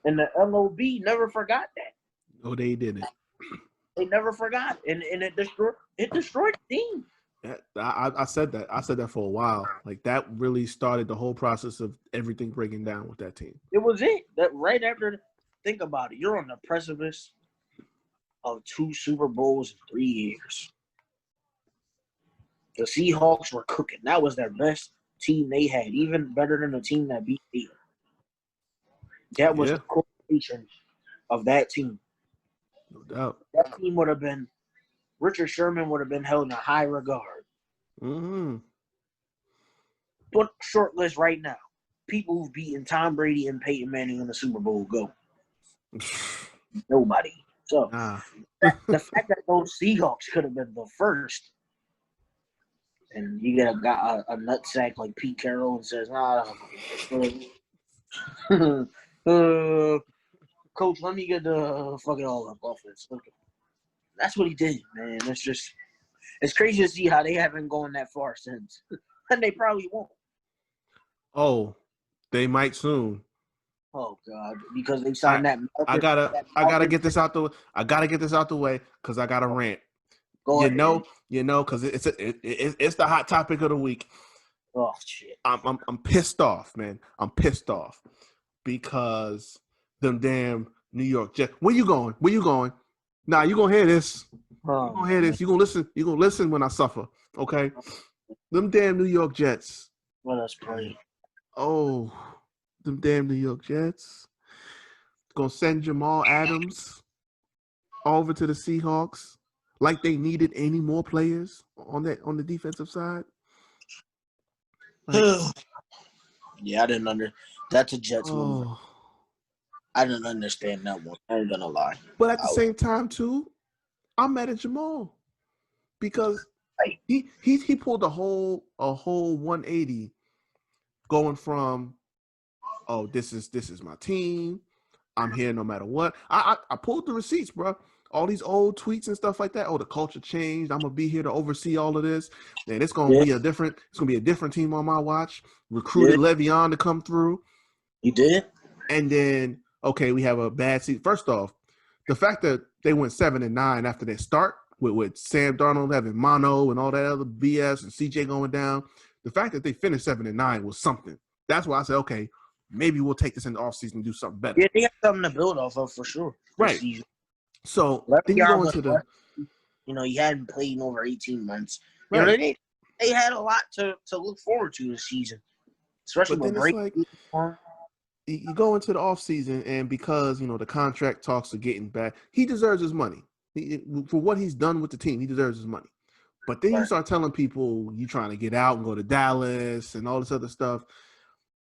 And the LOB never forgot that. No, they didn't. They never forgot, and it destroyed the team. I said that. I said that for a while. Like, that really started the whole process of everything breaking down with that team. It was it. That right after, think about it. You're on the precipice of 2 Super Bowls in 3 years. The Seahawks were cooking. That was their best team they had, even better than the team that beat them. That was the coronation of that team. No doubt. That team would have been – Richard Sherman would have been held in a high regard. Mm-hmm. Put short list right now. People who've beaten Tom Brady and Peyton Manning in the Super Bowl, go. Nobody. So Nah. the fact that those Seahawks could have been the first, and you get a nutsack like Pete Carroll and says, Coach, let me get the fucking all up offense. Okay. That's what he did, man. It's crazy to see how they haven't gone that far since. And they probably won't. Oh, they might soon. Oh God, because they signed that. I gotta get this out the way because I got a rant. Go ahead. Because it's the hot topic of the week. Oh shit. I'm pissed off, man. I'm pissed off because them damn New York Jets. Where you going? Nah, you gonna hear this. You gonna hear this. You gonna listen. You gonna listen when I suffer. Okay. Them damn New York Jets. Let us play. Oh, them damn New York Jets. Gonna send Jamal Adams over to the Seahawks like they needed any more players on the defensive side. Yeah, I didn't that's a Jets move. Oh. I didn't understand that one. I ain't gonna lie. But at the same time, too, I'm mad at Jamal because he pulled a whole 180 going from, oh, this is my team. I'm here no matter what. I pulled the receipts, bro. All these old tweets and stuff like that. Oh, the culture changed. I'm gonna be here to oversee all of this. And it's gonna be a different team on my watch. Recruited Le'Veon to come through. You did? And then, okay, we have a bad season. First off, the fact that they went 7-9 after their start with Sam Darnold having mono and all that other BS and CJ going down, the fact that they finished 7-9 was something. That's why I said, okay, maybe we'll take this in the offseason and do something better. Yeah, they got something to build off of for sure. Right. So then you go into he hadn't played in over 18 months. Right. They had a lot to look forward to this season, especially with break. You go into the offseason, and because the contract talks are getting back, he deserves his money. For what he's done with the team, he deserves his money. But then you start telling people you trying to get out and go to Dallas and all this other stuff.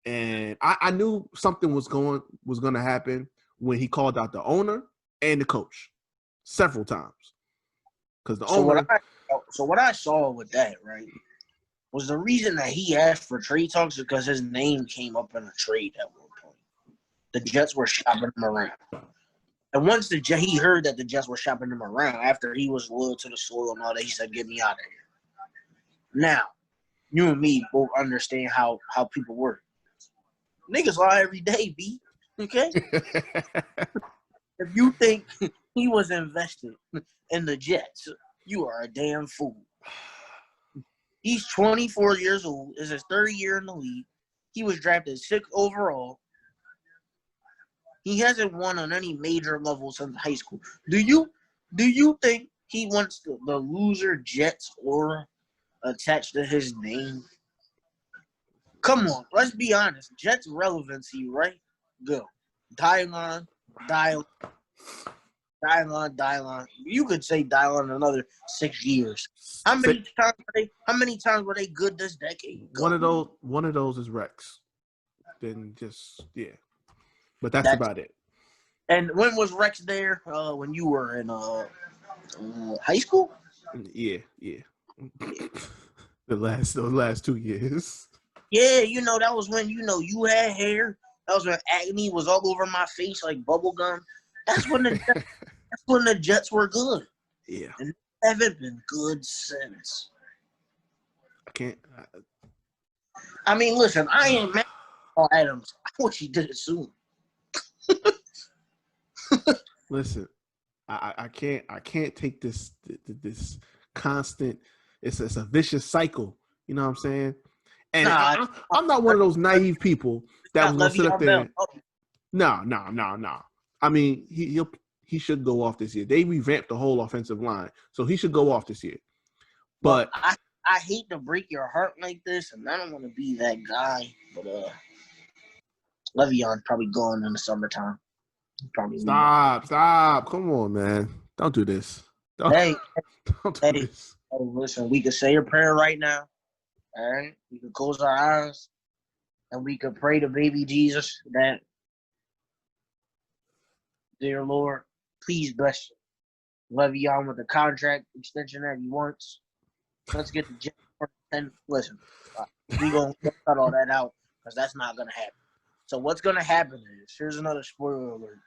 And I knew something was going to happen when he called out the owner and the coach several times. Because the owner. So what I saw with that, right, was the reason that he asked for trade talks because his name came up in a trade at one point. The Jets were shopping him around. And once he heard that the Jets were shopping him around, after he was loyal to the soil and all that, he said, "Get me out of here." Now, you and me both understand how people work. Niggas lie every day, B. Okay? If you think he was invested in the Jets, you are a damn fool. He's 24 years old. It's his third year in the league. He was drafted 6th overall. He hasn't won on any major level since high school. Do you think he wants the loser Jets aura attached to his name? Come on, let's be honest. Jets relevancy, right? Go. Dylon. You could say Dylon another 6 years. How many times were they good this decade? Go. One of those is Rex. Then but that's about it. And when was Rex there? When you were in high school? Yeah. The last 2 years. Yeah, that was when you had hair. That was when acne was all over my face like bubble gum. That's when the Jets were good. Yeah. And they haven't been good since. I mean, listen, I ain't mad at Jamal Adams. I wish he did it soon. Listen, I can't take this constant. It's a vicious cycle. You know what I'm saying? And I'm not one of those naive people that was gonna sit up there. No. I mean, he should go off this year. They revamped the whole offensive line, so he should go off this year. But I hate to break your heart like this, and I don't want to be that guy, but Le'Veon probably going in the summertime. Probably stop. Come on, man. Don't do this. Don't do this. Hey, listen, we can say a prayer right now. All right? We can close our eyes and we can pray to baby Jesus that, dear Lord, Please bless Le'Veon with the contract extension that he wants. Let's get the Jets. And listen, we gonna cut all that out because that's not gonna happen. So what's gonna happen is here's another spoiler alert: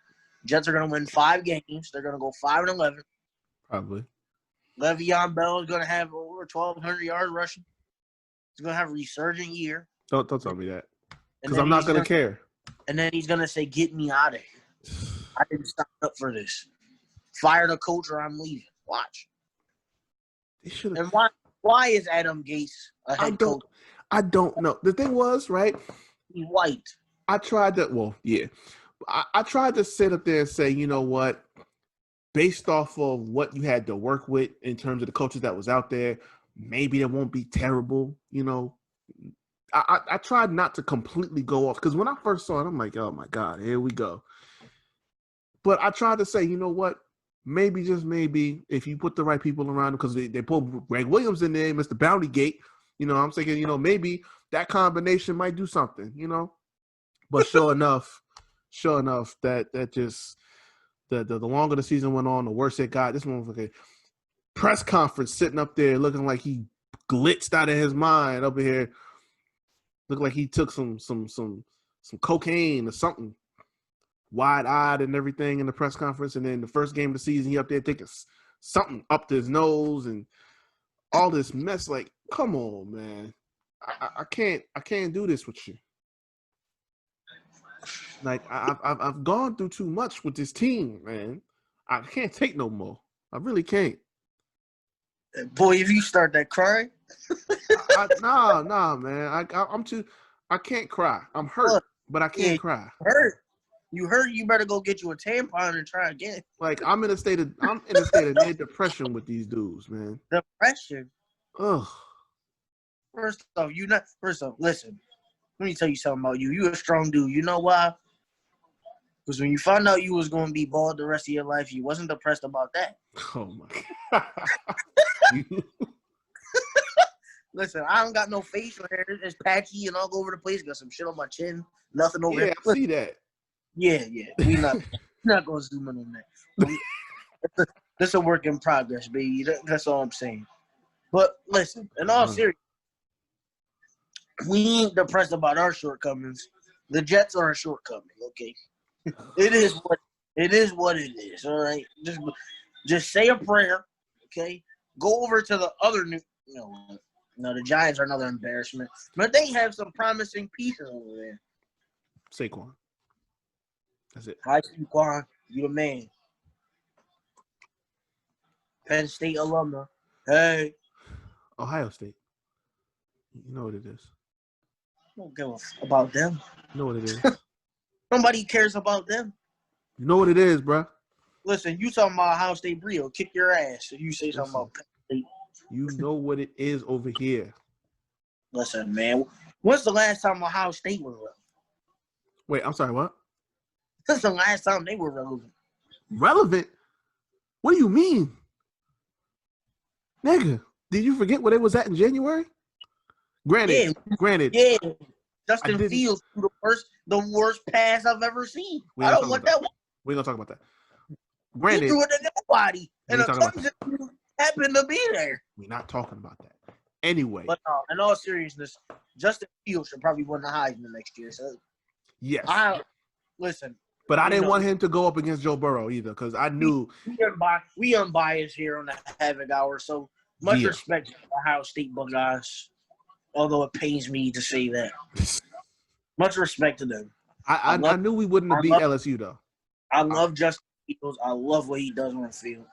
Jets are gonna win 5 games. They're gonna go 5-11. Probably. Le'Veon Bell is gonna have over 1,200 yards rushing. He's gonna have a resurgent year. Don't tell me that because I'm not gonna care. And then he's gonna say, "Get me out of here. I didn't sign up for this. Fire the coach or I'm leaving." Watch. They should. And why is Adam Gase a head coach? I don't know. The thing was, right? He's white. I tried to. Well, yeah. I tried to sit up there and say, you know what? Based off of what you had to work with in terms of the coaches that was out there, maybe it won't be terrible. You know, I tried not to completely go off because when I first saw it, I'm like, oh my God, here we go. But I tried to say, you know what? Maybe, just maybe, if you put the right people around him, because they put Greg Williams in there, Mr. Bounty Gate, you know, I'm thinking, you know, maybe that combination might do something, you know. But sure enough, that just the longer the season went on, the worse it got. This one was like a press conference sitting up there looking like he blitzed out of his mind up here. Looked like he took some cocaine or something. Wide-eyed and everything in the press conference, and then the first game of the season, he up there taking something up to his nose and all this mess. Like, come on, man, I can't do this with you. Like, I've gone through too much with this team, man. I can't take no more. I really can't. Boy, if you start that crying, nah, man. I'm too. I can't cry. I'm hurt, but I can't cry. You hurt. You better go get you a tampon and try again. Like I'm in a state of near depression with these dudes, man. Depression. Ugh. First off, listen. Let me tell you something about you. You a strong dude. You know why? Because when you found out you was going to be bald the rest of your life, you wasn't depressed about that. Oh my God. Listen, I don't got no facial hair. It's patchy and all over the place. Got some shit on my chin. Nothing over there. Yeah, I see that. Yeah. We not going to zoom in on that. This a work in progress, baby. That's all I'm saying. But listen, in all seriousness, we ain't depressed about our shortcomings. The Jets are a shortcoming, okay? It is what it is, all right? Just say a prayer, okay? Go over to the other no, the Giants are another embarrassment. But they have some promising pieces over there. Saquon. That's it. Hi, Saquon. You the man. Penn State alumna. Hey. Ohio State. You know what it is. I don't give a f- about them. You know what it is. Nobody cares about them. You know what it is, bro. Listen, you talking about Ohio State Brio, kick your ass if you say something about Penn State. You know what it is over here. Listen, man. When's the last time Ohio State was relevant? Wait, I'm sorry, what? When's the last time they were relevant? Relevant? What do you mean? Nigga, did you forget where they was at in January? Granted. Yeah. Justin Fields threw the worst pass I've ever seen. I don't want that one. We're going to talk about that. Granted. He threw it to nobody. And a Clemson happened to be there. We're not talking about that. Anyway. But in all seriousness, Justin Fields should probably win the Heisman next year. So yes. Listen. But I didn't want him to go up against Joe Burrow either because I knew. We unbiased here on the Havoc Hour, so much respect to Ohio State Buckeyes, although it pains me to say that. Much respect to them. I knew we wouldn't have beat LSU, though. I love Justin Fields. I love what he does on the field.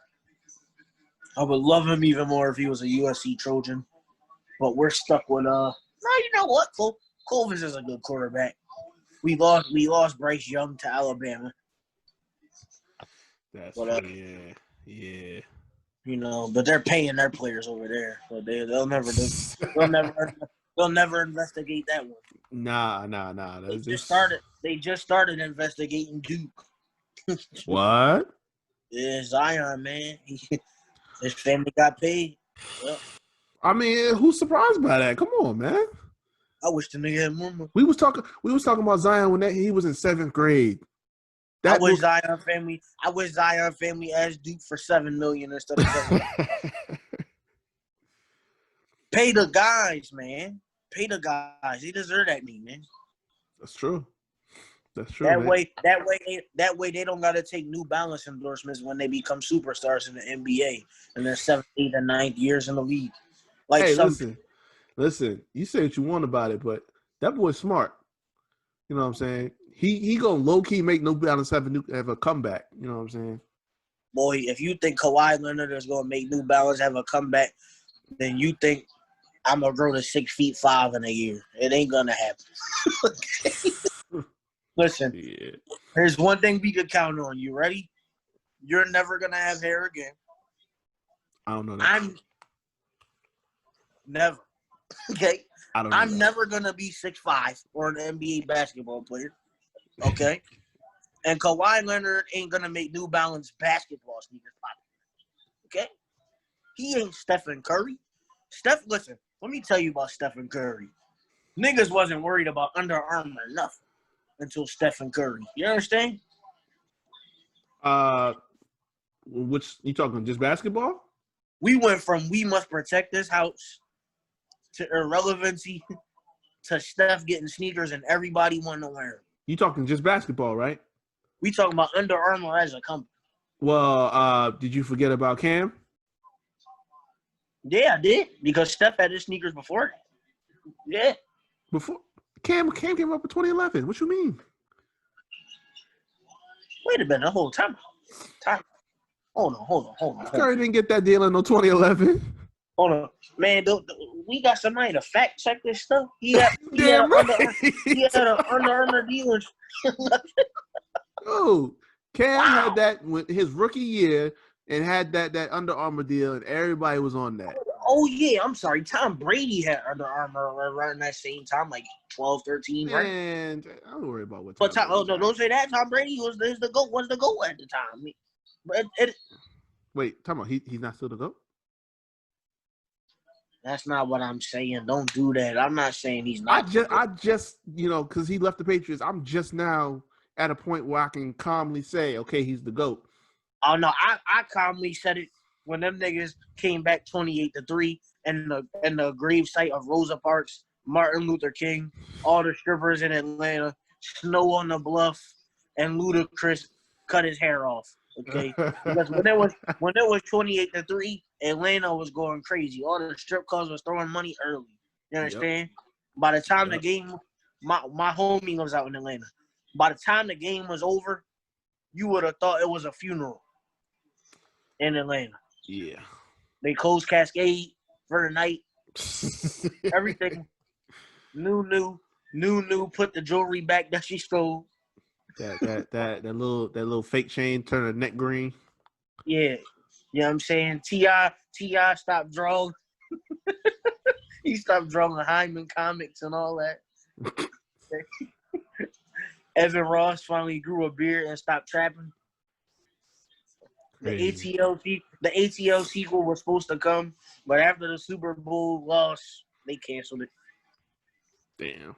I would love him even more if he was a USC Trojan. But we're stuck with you know what? Clovis is a good quarterback. We lost Bryce Young to Alabama. That's yeah. You know, but they're paying their players over there, so they'll never investigate that one. Nah. They just started investigating Duke. What? Yeah, Zion, man. His family got paid. Yep. I mean, who's surprised by that? Come on, man. I wish the nigga had more money. We was talking about Zion when he was in 7th grade. I wish Zion family asked Duke for $7 million instead of $7. Pay the guys, man. Pay the guys. They deserve that money, man. That's true. That's true. That man. way they don't gotta take New Balance endorsements when they become superstars in the NBA in their 7th, 8th, and 9th years in the league. Like, hey, listen. You say what you want about it, but that boy's smart. You know what I'm saying? He gonna low key make New Balance have a comeback. You know what I'm saying? Boy, if you think Kawhi Leonard is gonna make New Balance have a comeback, then you think I'm gonna grow to 6'5" in a year. It ain't gonna happen. Listen, Here's one thing we could count on. You ready? You're never gonna have hair again. I don't know that. I'm never. Okay? I'm never gonna be 6'5" or an NBA basketball player. Okay? And Kawhi Leonard ain't gonna make New Balance basketball sneakers popular. Okay? He ain't Stephen Curry. Listen, let me tell you about Stephen Curry. Niggas wasn't worried about Under Armour enough until Stephen Curry. You understand? Which you talking just basketball? We went from we must protect this house to irrelevancy to Steph getting sneakers and everybody wanting to wear them. You talking just basketball, right? We talking about Under Armour as a company. Well, did you forget about Cam? Yeah, I did. Because Steph had his sneakers before. Yeah. Before Cam came up in 2011. What you mean? Wait a minute. The whole time. Hold on. Curry didn't get that deal in 2011. Hold on. Man, we got somebody to fact check this stuff. He had an Under Armour deal. Oh, Cam had that with his rookie year and had that Under Armour deal, and everybody was on that. Oh, yeah. I'm sorry. Tom Brady had Under Armour around that same time, like 12, 13, right? And I don't worry about what. But don't say that. Tom Brady was the GOAT at the time. Wait, talking about he's not still the GOAT? That's not what I'm saying. Don't do that. I'm not saying he's not. I just because he left the Patriots, I'm just now at a point where I can calmly say, okay, he's the GOAT. Oh no, I calmly said it when them niggas came back 28-3 and the grave site of Rosa Parks, Martin Luther King, all the strippers in Atlanta, Snow on the Bluff, and Ludacris cut his hair off. Okay, because when it was 28-3, Atlanta was going crazy. All the strip clubs was throwing money early. You understand? Yep. By the time the game, my homie lives out in Atlanta. By the time the game was over, you would have thought it was a funeral in Atlanta. Yeah. They closed Cascade for the night. Everything new. Put the jewelry back that she stole. That little fake chain turned her neck green. Yeah. You know what I'm saying? T.I. stopped drawing. He stopped drawing Hyman comics and all that. Evan Ross finally grew a beard and stopped trapping. The ATL sequel was supposed to come, but after the Super Bowl loss, they canceled it. Damn.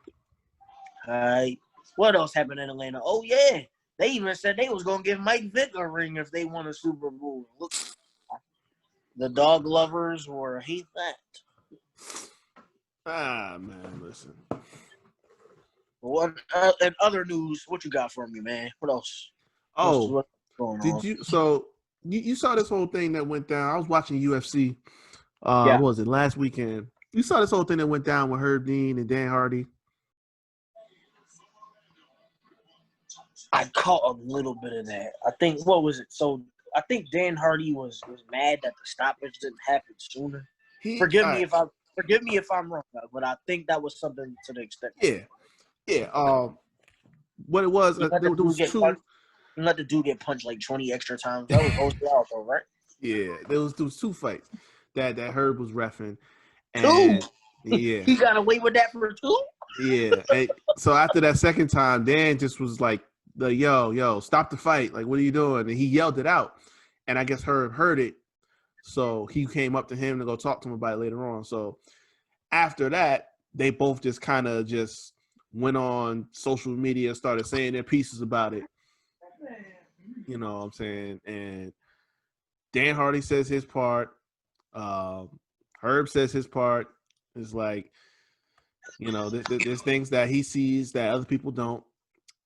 All right. What else happened in Atlanta? Oh, yeah. They even said they was going to give Mike Vick a ring if they won a Super Bowl. Look, the dog lovers were hate that. Man, listen. What in other news, what you got for me, man? What else? Oh, what's going did on? you? So you saw this whole thing that went down. I was watching UFC. What was it last weekend? You saw this whole thing that went down with Herb Dean and Dan Hardy. I caught a little bit of that. I think what was it? So I think Dan Hardy was mad that the stoppage didn't happen sooner. Forgive me if I'm wrong, but I think that was something to the extent. Yeah. What it was, there was two. Let the dude get punched like 20 extra times. That was OCL, though, right? Yeah, there was two fights that Herb was reffing. And, two? Yeah. He got away with that for two? Yeah. And so after that second time, Dan just was like, yo, stop the fight. Like, what are you doing? And he yelled it out. And I guess Herb heard it. So he came up to him to go talk to him about it later on. So after that, they both just kind of just went on social media, started saying their pieces about it. You know what I'm saying? And Dan Hardy says his part. Herb says his part. It's like, you know, there's things that he sees that other people don't.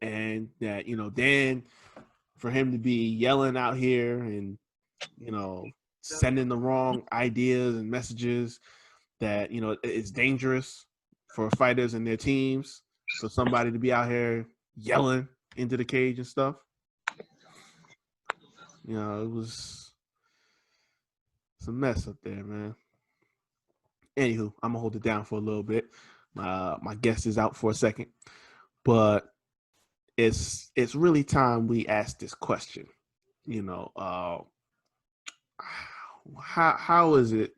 And that, you know, Dan, for him to be yelling out here and, you know, sending the wrong ideas and messages that, you know, it's dangerous for fighters and their teams, for somebody to be out here yelling into the cage and stuff. You know, it's a mess up there, man. Anywho, I'm gonna hold it down for a little bit. My guest is out for a second, but it's really time we ask this question. You know, how is it?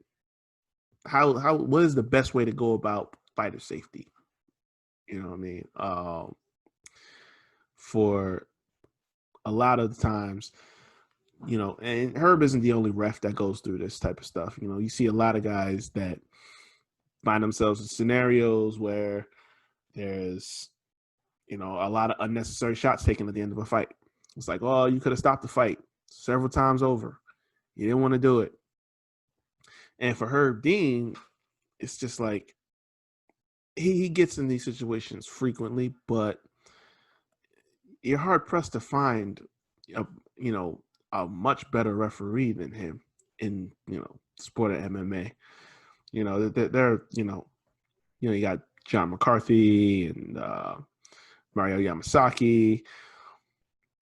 How what is the best way to go about fighter safety? You know what I mean? For a lot of the times, you know, and Herb isn't the only ref that goes through this type of stuff. You know, you see a lot of guys that find themselves in scenarios where there's, you know, a lot of unnecessary shots taken at the end of a fight. It's like, oh, you could have stopped the fight several times over. You didn't want to do it. And for Herb Dean, it's just like he gets in these situations frequently, but you're hard pressed to find a much better referee than him in, you know, sport of MMA. You know, they're you got John McCarthy and Mario Yamasaki,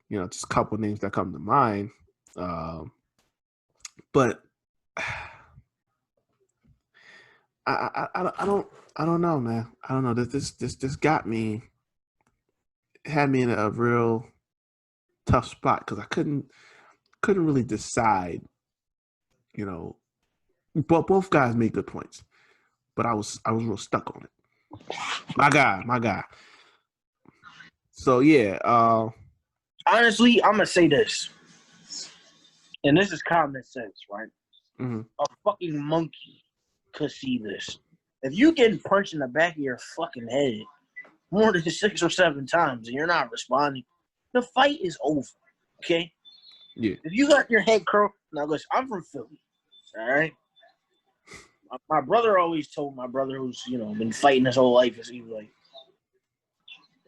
you know, just a couple of names that come to mind. But I don't know, man. I don't know. This had me in a real tough spot because I couldn't really decide. You know, but both guys made good points, but I was real stuck on it. My guy. So yeah. Honestly, I'm gonna say this, and this is common sense, right? Mm-hmm. A fucking monkey could see this. If you getting punched in the back of your fucking head more than 6 or 7 times and you're not responding, the fight is over. Okay? Yeah. If you got your head curled, now listen, I'm from Philly. All right. My brother always told my brother who's, you know, been fighting his whole life, is he was like,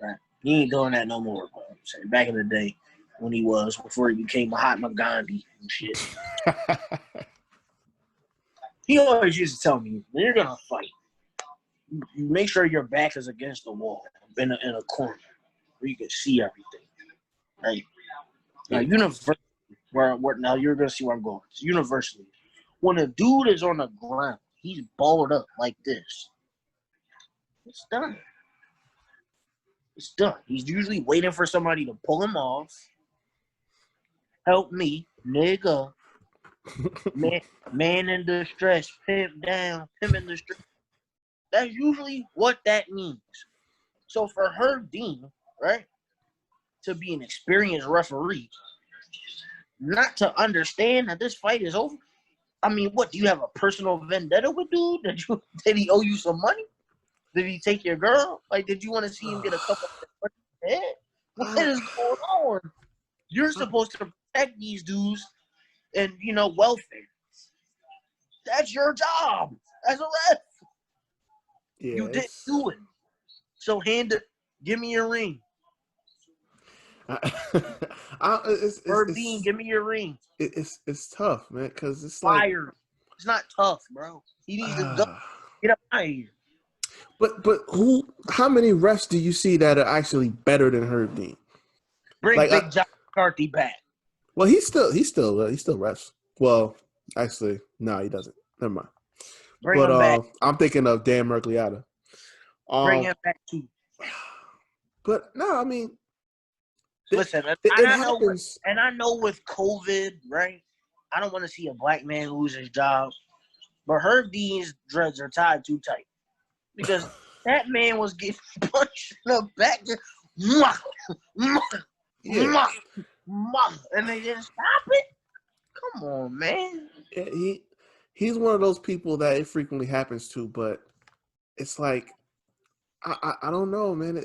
right, he ain't doing that no more. Bro. I'm saying, back in the day when before he became Mahatma Gandhi and shit. He always used to tell me, when you're gonna fight, you make sure your back is against the wall in a corner where you can see everything. Right? Now, universally, now you're gonna see where I'm going. It's universally, when a dude is on the ground, he's balled up like this. It's done. It's done. He's usually waiting for somebody to pull him off. Help me, nigga. Man in distress, pimp down, pimp in distress. That's usually what that means. So for Herb Dean, right, to be an experienced referee, not to understand that this fight is over. I mean, what, do you have a personal vendetta with dude? Did he owe you some money? Did he take your girl? Like, did you want to see him get a couple of head? What is going on? You're supposed to protect these dudes and, you know, welfare. That's your job as a ref. Yeah, you didn't do it. So give me your ring. Herb Dean, give me your ring. It's tough, man, because it's fired. It's not tough, bro. He needs to go. Get up out of here. But how many refs do you see that are actually better than Herb Dean? Bring Big John McCarthy back. Well, he still refs. Well, actually, no, he doesn't. Never mind. Bring him back. I'm thinking of Dan Mercliata. Bring him back too. But no, I mean, listen, it happens. And I know with COVID, right? I don't want to see a black man lose his job. But Herb Dean's dreads are tied too tight. Because that man was getting punched in the back. And they didn't stop it? Come on, man. Yeah, he's one of those people that it frequently happens to, but it's like, I don't know, man.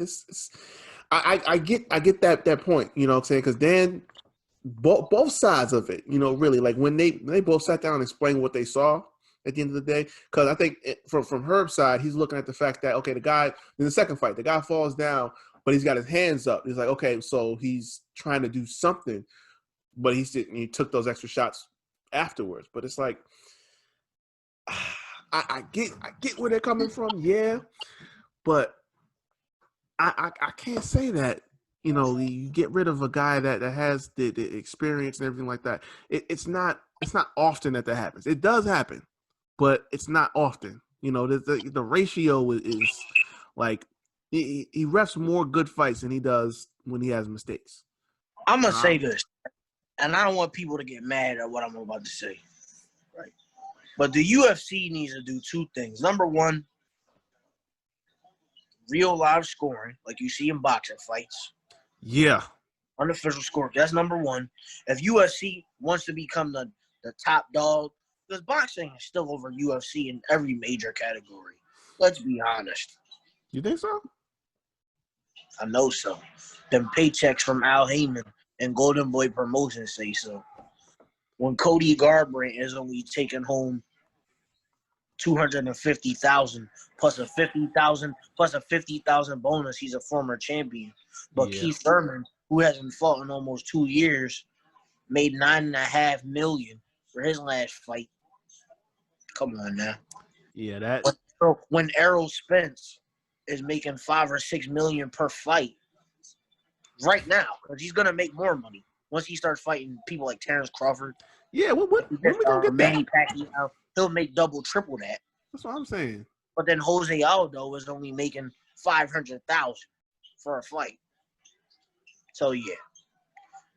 I get that point, you know what I'm saying? Because Dan both sides of it, really, like when they both sat down and explained what they saw at the end of the day. Because I think from Herb's side, he's looking at the fact that, okay, the guy in the second fight, the guy falls down, but he's got his hands up. He's like, okay, so he's trying to do something, but he took those extra shots afterwards. But it's like, I get where they're coming from, yeah, but I can't say that. You get rid of a guy that has the experience and everything like that. It's not often that happens. It does happen, but it's not often. The ratio is like he refs more good fights than he does when he has mistakes. I'm gonna say this, and I don't want people to get mad at what I'm about to say, right? But the UFC needs to do two things. Number one, real live scoring, like you see in boxing fights. Yeah. Unofficial score. That's number one. If UFC wants to become the top dog, because boxing is still over UFC in every major category. Let's be honest. You think so? I know so. Them paychecks from Al Heyman and Golden Boy Promotions say so. When Cody Garbrandt is only taking home $250,000 plus a $50,000 bonus, he's a former champion. But Yeah. Keith Thurman, who hasn't fought in almost 2 years, made $9.5 million for his last fight. Come on now. Yeah, that. When Errol Spence is making $5 or $6 million per fight right now, because he's gonna make more money once he starts fighting people like Terrence Crawford. Yeah, when we gonna get Manny that? Pacquiao, he'll make double, triple that. That's what I'm saying. But then Jose Aldo is only making $500,000 for a fight. So yeah,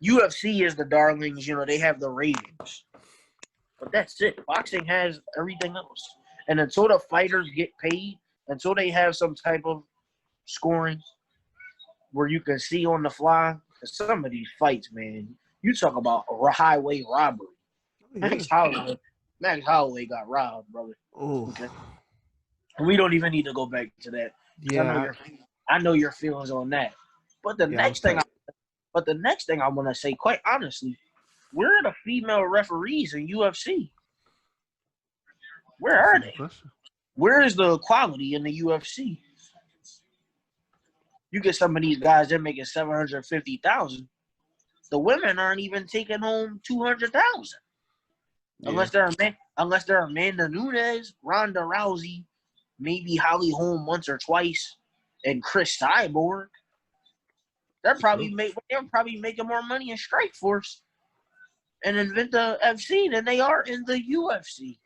UFC is the darlings. They have the ratings, but that's it. Boxing has everything else, and until the fighters get paid, until they have some type of scoring where you can see on the fly, some of these fights, man, you talk about a highway robbery. Max Holloway got robbed, brother. Oh, Okay. We don't even need to go back to that. yeah. I know your feelings on that. But the next thing I want to say, quite honestly, where are the female referees in UFC? Where are they? Where is the equality in the UFC? You get some of these guys, they're making $750,000. The women aren't even taking home $200,000. Yeah. Unless they're Amanda Nunes, Ronda Rousey, maybe Holly Holm once or twice, and Chris Cyborg. They're probably making more money in Strikeforce and Invicta FC than they are in the UFC.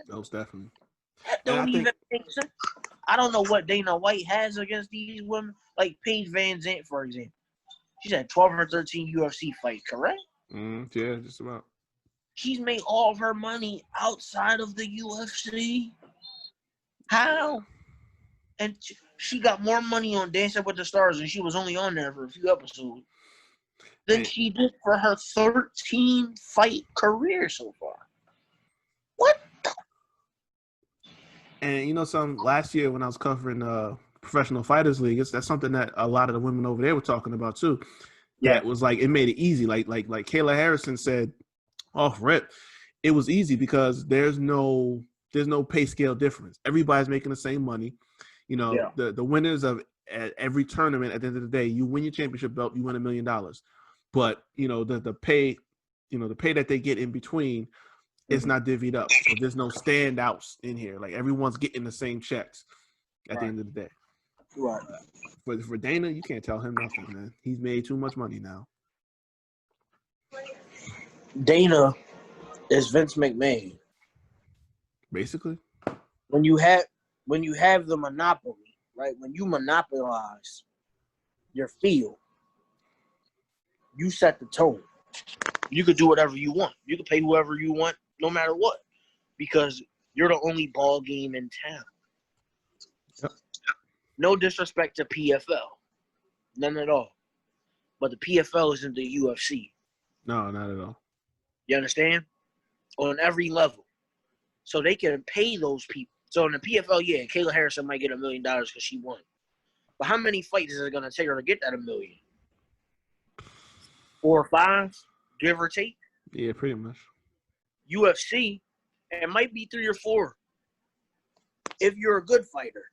Most definitely. That don't even make sense. I don't know what Dana White has against these women, like Paige Van Zandt, for example. She's had 12 or 13 UFC fights, correct? Yeah, just about. She's made all of her money outside of the UFC. How? And she got more money on Dancing with the Stars, and she was only on there for a few episodes, than she did for her 13-fight career so far. What? And last year when I was covering Professional Fighters League, that's something that a lot of the women over there were talking about too. Yeah. That was like, it made it easy. Like Kayla Harrison said off rip, it was easy because there's no pay scale difference. Everybody's making the same money. The winners of every tournament, at the end of the day, you win your championship belt, you win $1 million. But the pay, the pay that they get in between, it's not divvied up. So there's no standouts in here. Like everyone's getting the same checks at the end of the day. Right. For Dana, you can't tell him nothing, man. He's made too much money now. Dana is Vince McMahon. Basically. When you have the monopoly, right? When you monopolize your field, you set the tone. You could do whatever you want. You could pay whoever you want, no matter what, because you're the only ball game in town. Yep. No disrespect to PFL, none at all. But the PFL isn't the UFC. No, not at all. You understand? On every level, so they can pay those people. So in the PFL, yeah, Kayla Harrison might get $1 million because she won. But how many fights is it going to take her to get that $1 million? 4 or 5, give or take. Yeah, pretty much. UFC, it might be 3 or 4. If you're a good fighter,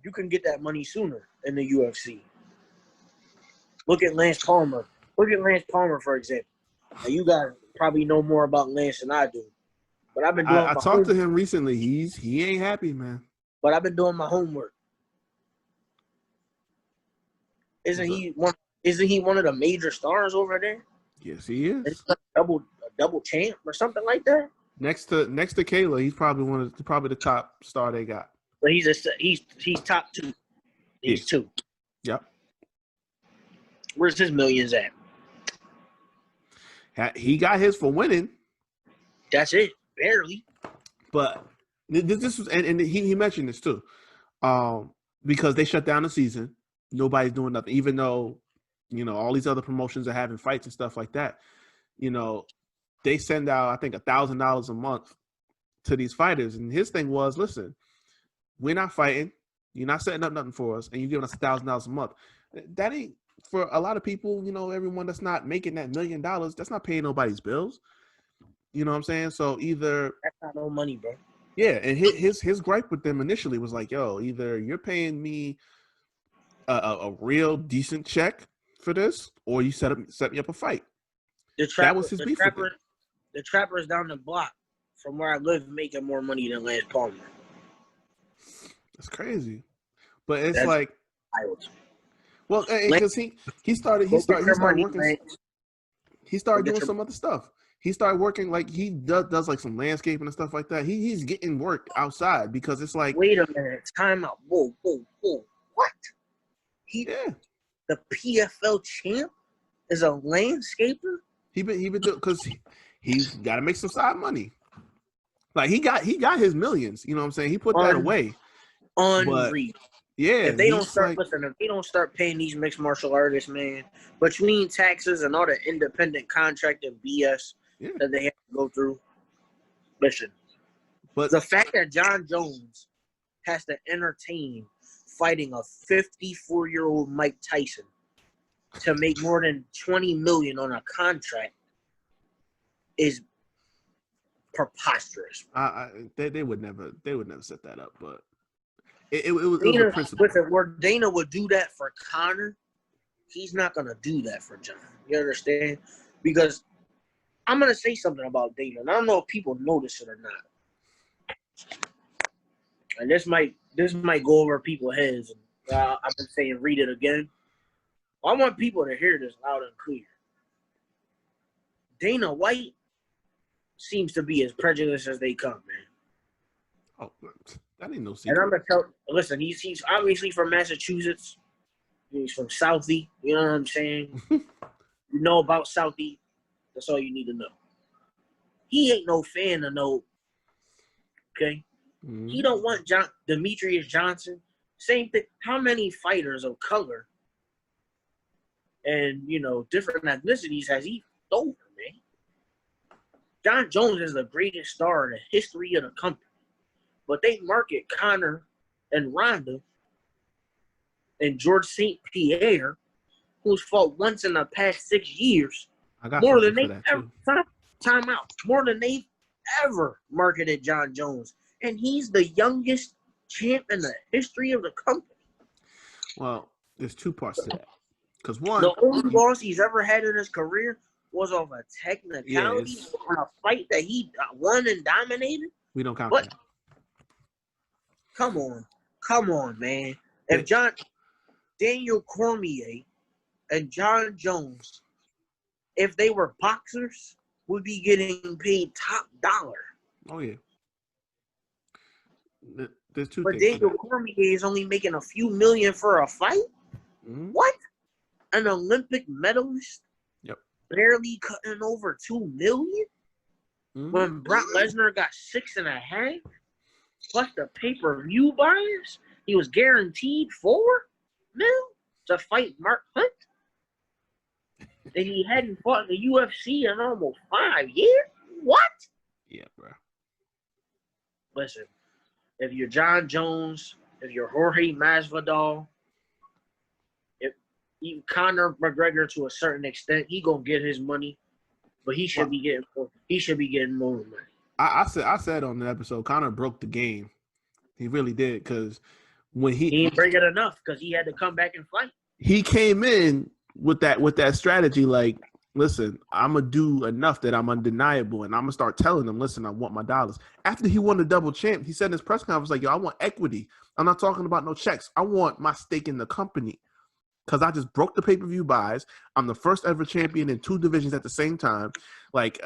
you can get that money sooner in the UFC. Look at Lance Palmer. Look at Lance Palmer, for example. Now, you guys probably know more about Lance than I do. But I've been doing I talked to him recently. He ain't happy, man. But I've been doing my homework. Isn't he one of the major stars over there? Yes, he is. Is he a double champ or something like that? Next to Kayla, he's probably the top star they got. But he's top 2. He's 2. Yep. Where's his millions at? He got his for winning. That's it, barely. But this was, and he mentioned this too, because they shut down the season. Nobody's doing nothing, even though, all these other promotions are having fights and stuff like that. They send out, I think, $1,000 a month to these fighters, and his thing was, listen, we're not fighting. You're not setting up nothing for us, and you're giving us $1,000 a month. That ain't, for a lot of people, everyone that's not making that $1 million, that's not paying nobody's bills. You know what I'm saying? So either that's not no money, bro. Yeah, and his gripe with them initially was like, yo, either you're paying me a real decent check for this, or you set me up a fight. That was his beef with them. The trappers down the block from where I live making more money than Lance Palmer. That's crazy, but it's like, wild. Well, because he started working. He started doing some other stuff. He started working, like, he does like some landscaping and stuff like that. He's getting work outside, because it's like, wait a minute, time out. Whoa, what? The PFL champ is a landscaper? He been doing, because he's got to make some side money. Like, he got his millions. You know what I'm saying? He put that away. Unreal. Yeah, if they don't start paying these mixed martial artists, man, between taxes and all the independent contracting BS that they have to go through, listen. But the fact that John Jones has to entertain fighting a 54-year-old Mike Tyson to make more than $20 million on a contract is preposterous. They would never set that up, but. It was a principle. Listen, where Dana would do that for Conor, he's not going to do that for John. You understand? Because I'm going to say something about Dana, and I don't know if people notice it or not. And this might go over people's heads. And, I've been saying read it again. I want people to hear this loud and clear. Dana White seems to be as prejudiced as they come, man. Oh, that ain't no secret. And I'm gonna tell. Listen, he's obviously from Massachusetts. He's from Southie. You know what I'm saying? You know about Southie. That's all you need to know. He ain't no fan of no. Okay, he don't want Demetrius Johnson. Same thing. How many fighters of color and different ethnicities has he over, man? John Jones is the greatest star in the history of the company. But they market Conor and Ronda and George St. Pierre, who's fought once in the past 6 years, more than they've ever more than they've ever marketed John Jones. And he's the youngest champ in the history of the company. Well, there's two parts to that. Because one, the only loss he's ever had in his career was off a technicality on a fight that he won and dominated. We don't count that. Come on, man. If Daniel Cormier and John Jones, if they were boxers, would be getting paid top dollar. Oh, yeah. There's two but things. But Daniel Cormier is only making a few million for a fight? Mm-hmm. What? An Olympic medalist? Yep. Barely cutting over $2 million? Mm-hmm. When Brock Lesnar got 6.5? Plus the pay-per-view buyers, he was guaranteed $4 million to fight Mark Hunt. And he hadn't fought in the UFC in almost 5 years? What? Yeah, bro. Listen, if you're John Jones, if you're Jorge Masvidal, Conor McGregor to a certain extent, he gonna get his money, but he should be getting more money. I said on the episode, Conor broke the game. He really did, because when he didn't break it enough because he had to come back and fight. He came in with that strategy, like, listen, I'm gonna do enough that I'm undeniable, and I'm gonna start telling them, listen, I want my dollars. After he won the double champ, he said in his press conference, like, yo, I want equity. I'm not talking about no checks. I want my stake in the company, because I just broke the pay-per-view buys. I'm the first ever champion in 2 divisions at the same time. Like,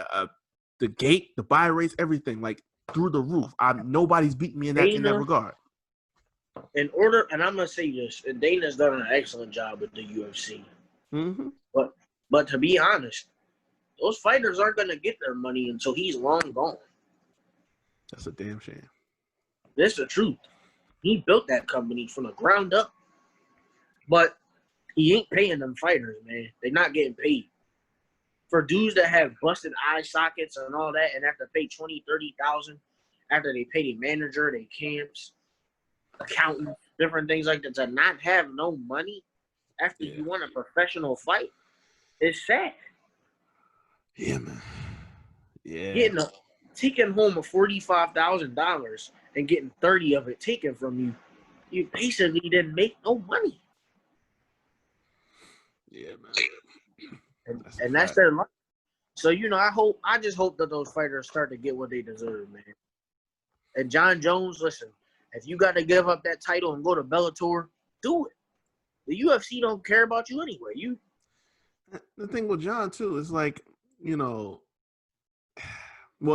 the gate, the buy rates, everything, like, through the roof. Nobody's beating me in that regard. And I'm gonna say this, and Dana's done an excellent job with the UFC. Mm-hmm. But to be honest, those fighters aren't gonna get their money until he's long gone. That's a damn shame. That's the truth. He built that company from the ground up, but he ain't paying them fighters, man. They're not getting paid. For dudes that have busted eye sockets and all that, and have to pay $20,000-$30,000 after they pay their manager, their camps, accountant, different things like that, to not have no money after you won a professional fight, it's sad. Yeah, man. Yeah. Taking home a $45,000 and getting 30 of it taken from you, you basically didn't make no money. Yeah, man. And that's their life. So, I just hope that those fighters start to get what they deserve, man. And John Jones, listen, if you got to give up that title and go to Bellator, do it. The UFC don't care about you anyway. The thing with John too is, like, well,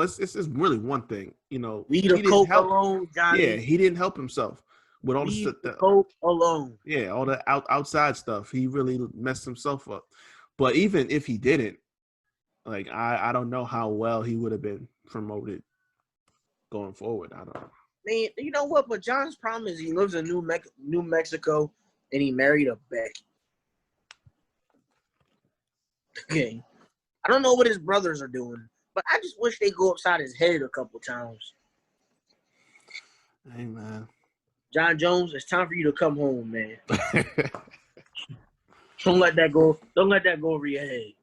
it's really one thing, Leave the coke alone, Johnny. Yeah, he didn't help himself with all the coke alone. Yeah, all the outside stuff. He really messed himself up. But even if he didn't, like, I don't know how well he would have been promoted going forward. I don't know. Man, you know what? But John's problem is he lives in New Mexico and he married a Becky. Okay. I don't know what his brothers are doing, but I just wish they go upside his head a couple times. Hey, man. John Jones, it's time for you to come home, man. Don't let that go. Don't let that go over your head.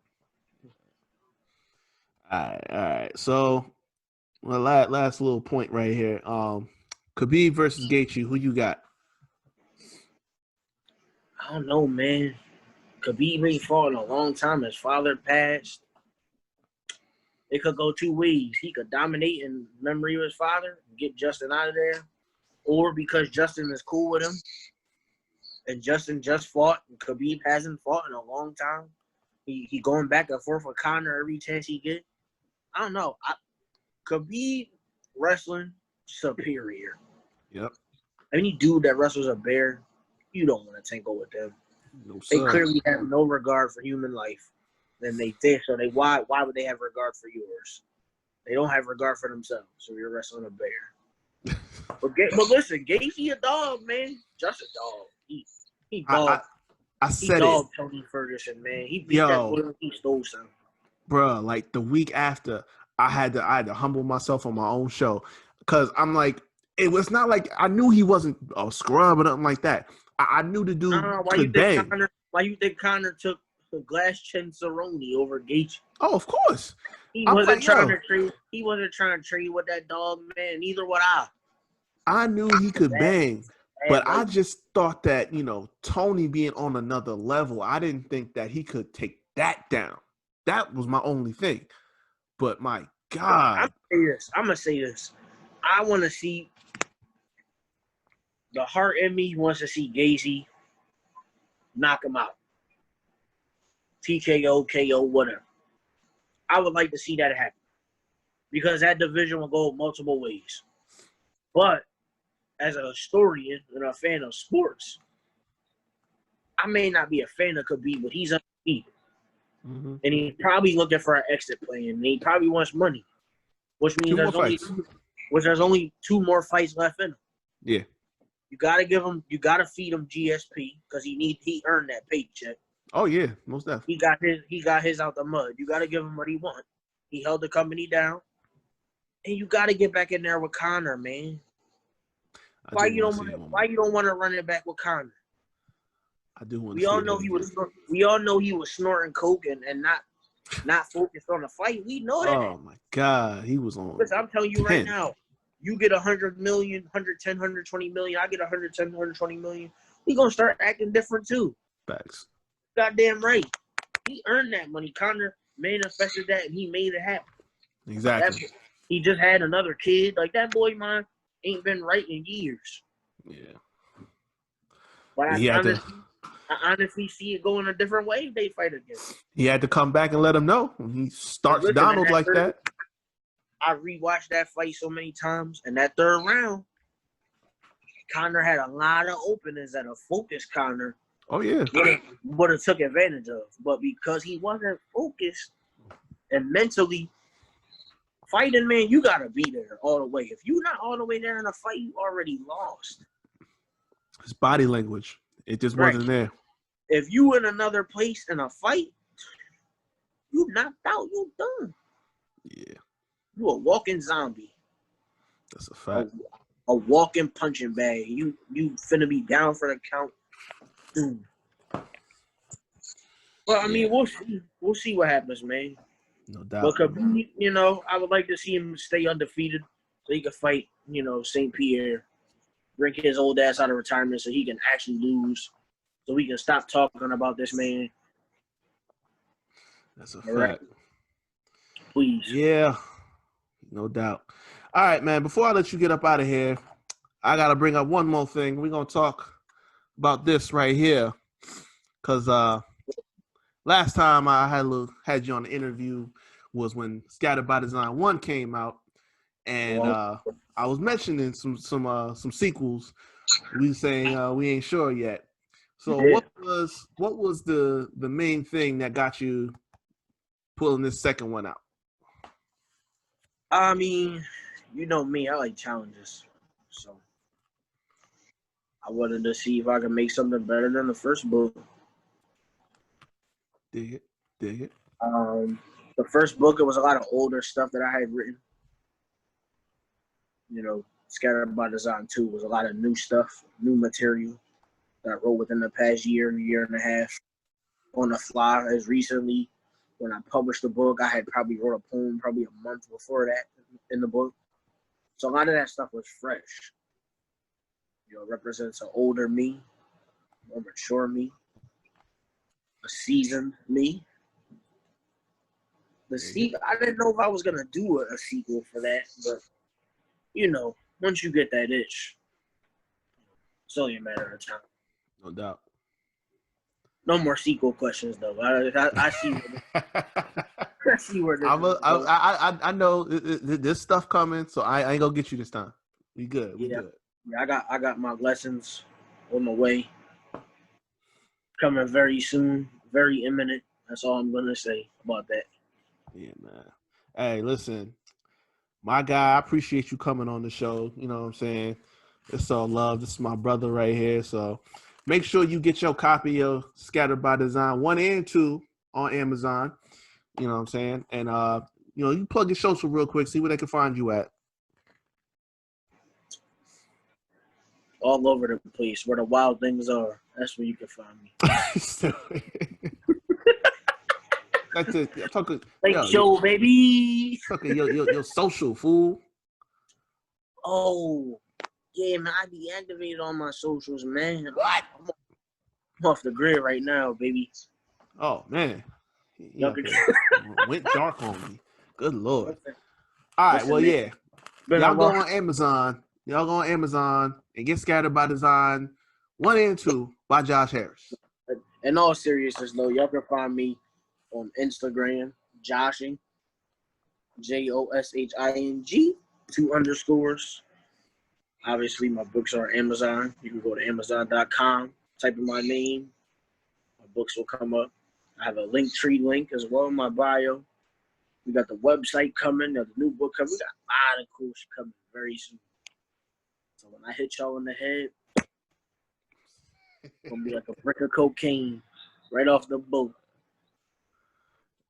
All right. So, well, last little point right here. Khabib versus Gaethje. Who you got? I don't know, man. Khabib ain't fought in a long time. His father passed. It could go 2 ways. He could dominate in memory of his father and get Justin out of there. Or because Justin is cool with him and Justin just fought and Khabib hasn't fought in a long time. He going back and forth with Conor every chance he get. I don't know. Khabib wrestling superior. Yep. Any dude that wrestles a bear, you don't want to tangle with them. No, they clearly have no regard for human life. Then why would they have regard for yours? They don't have regard for themselves. So you're wrestling a bear. but listen, Gaethje a dog, man. Just a dog. He dog. I said it. Tony Ferguson, man. He beat that boy. He stole some. Bruh, like the week after, I had to humble myself on my own show, because I'm like, it was not like I knew he wasn't a scrub or nothing like that. I knew the dude could bang. Why you think Conor took the glass chin Cerrone over Gaethje? Oh, of course. He wasn't trying to trade with that dog, man. Neither would I. I knew he could bang, but I just thought that, Tony being on another level, I didn't think that he could take that down. That was my only thing. But my God. I'm going to say this. I want to see the heart in me wants to see Gaethje knock him out. TKO, KO, whatever. I would like to see that happen because that division will go multiple ways. But as a historian and a fan of sports, I may not be a fan of Khabib, but he's undefeated. Mm-hmm. And he's probably looking for an exit plan. And he probably wants money, which means there's only 2 more fights left in him. Yeah. You gotta feed him GSP because he earned that paycheck. Oh yeah, most definitely. He got his out the mud. You gotta give him what he wants. He held the company down. And you gotta get back in there with Conor, man. Why you don't want to run it back with Conor? I do want to We see all that know he again. was. We all know he was snorting coke and not focused on the fight. We know that. Oh my God, he was on. Listen, I'm telling you 10. right now. You get 100 million, 110, 120 million. I get 110, 120 million. We gonna start acting different too. Facts. Goddamn right. He earned that money. Conor manifested that, and he made it happen. Exactly. He just had another kid. Like, that boy, man, ain't been right in years. Yeah. But He had to. I honestly see it going a different way if they fight again. He had to come back and let him know when he starts Listen, Donald like that. I rewatched that fight so many times, and that third round, Conor had a lot of openings that a focused Conor Oh yeah. would have took advantage of. But because he wasn't focused and mentally fighting, man, you gotta be there all the way. If you're not all the way there in a fight, you already lost. His body language, it just Right. wasn't there. If you in another place in a fight, you knocked out, you done. Yeah, You a walking zombie. that's a fact. A walking punching bag. You finna be down for the count. Well, I mean, we'll see. We'll see what happens, man. No doubt. But Khabib, I would like to see him stay undefeated so he can fight, St. Pierre, bring his old ass out of retirement so he can actually lose, so we can stop talking about this man. That's a All fact. right. Please. Yeah, no doubt. All right, man. Before I let you get up out of here, I gotta bring up one more thing. We're gonna talk about this right here, because last time I had you on the interview was when Scattered by Design 1 came out, and I was mentioning some sequels. We saying we ain't sure yet. So what was the main thing that got you pulling this second one out? I mean, you know me, I like challenges. So I wanted to see if I could make something better than the first book. Dig it. The first book, it was a lot of older stuff that I had written. Scattered by Design 2 was a lot of new stuff, new material that I wrote within the past year and a half on the fly. As recently, when I published the book, I had probably wrote a poem probably a month before that in the book. So a lot of that stuff was fresh. It represents an older me, more mature me, a seasoned me. I didn't know if I was going to do a sequel for that, but, once you get that itch, it's only a matter of time. No doubt. No more sequel questions, though. I see. I see where this is going. I know this stuff coming, so I ain't gonna get you this time. We good. We good. Yeah, I got my lessons on the way. Coming very soon, very imminent. That's all I'm gonna say about that. Yeah, man. Hey, listen, my guy, I appreciate you coming on the show. You know what I'm saying? It's all love. This is my brother right here. So make sure you get your copy of Scattered by Design 1 and 2 on Amazon. You know what I'm saying? And you plug your social real quick, see where they can find you at. All over the place, where the wild things are. That's where you can find me. That's it. Talking, show, baby. Talking your social, fool. Oh, yeah, man. I deactivated all my socials, man. What? I'm off the grid right now, baby. Oh, man. Went dark on me. Good Lord. All right, well, yeah. Y'all go on Amazon. Y'all go on Amazon and get Scattered by Design 1 and 2 by Josh Harris. In all seriousness, though, y'all can find me on Instagram, Joshing, JOSHING, 2 underscores. Obviously, my books are on Amazon. You can go to Amazon.com, type in my name. My books will come up. I have a Linktree link as well in my bio. We got the website coming. There's a new book coming. We got a lot of cool shit coming very soon. So when I hit y'all in the head, it's going to be like a brick of cocaine right off the boat.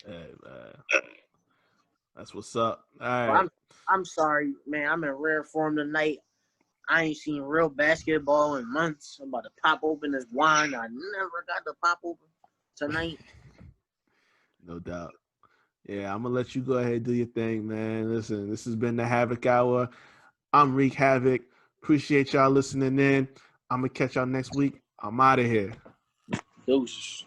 Hey, man. That's what's up. All right. I'm sorry, man. I'm in rare form tonight. I ain't seen real basketball in months. I'm about to pop open this wine I never got to pop open tonight. No doubt. Yeah, I'm gonna let you go ahead and do your thing, man. Listen, this has been the Havoc Hour. I'm Reek Havoc. Appreciate y'all listening in. I'm gonna catch y'all next week. I'm out of here. Deuces.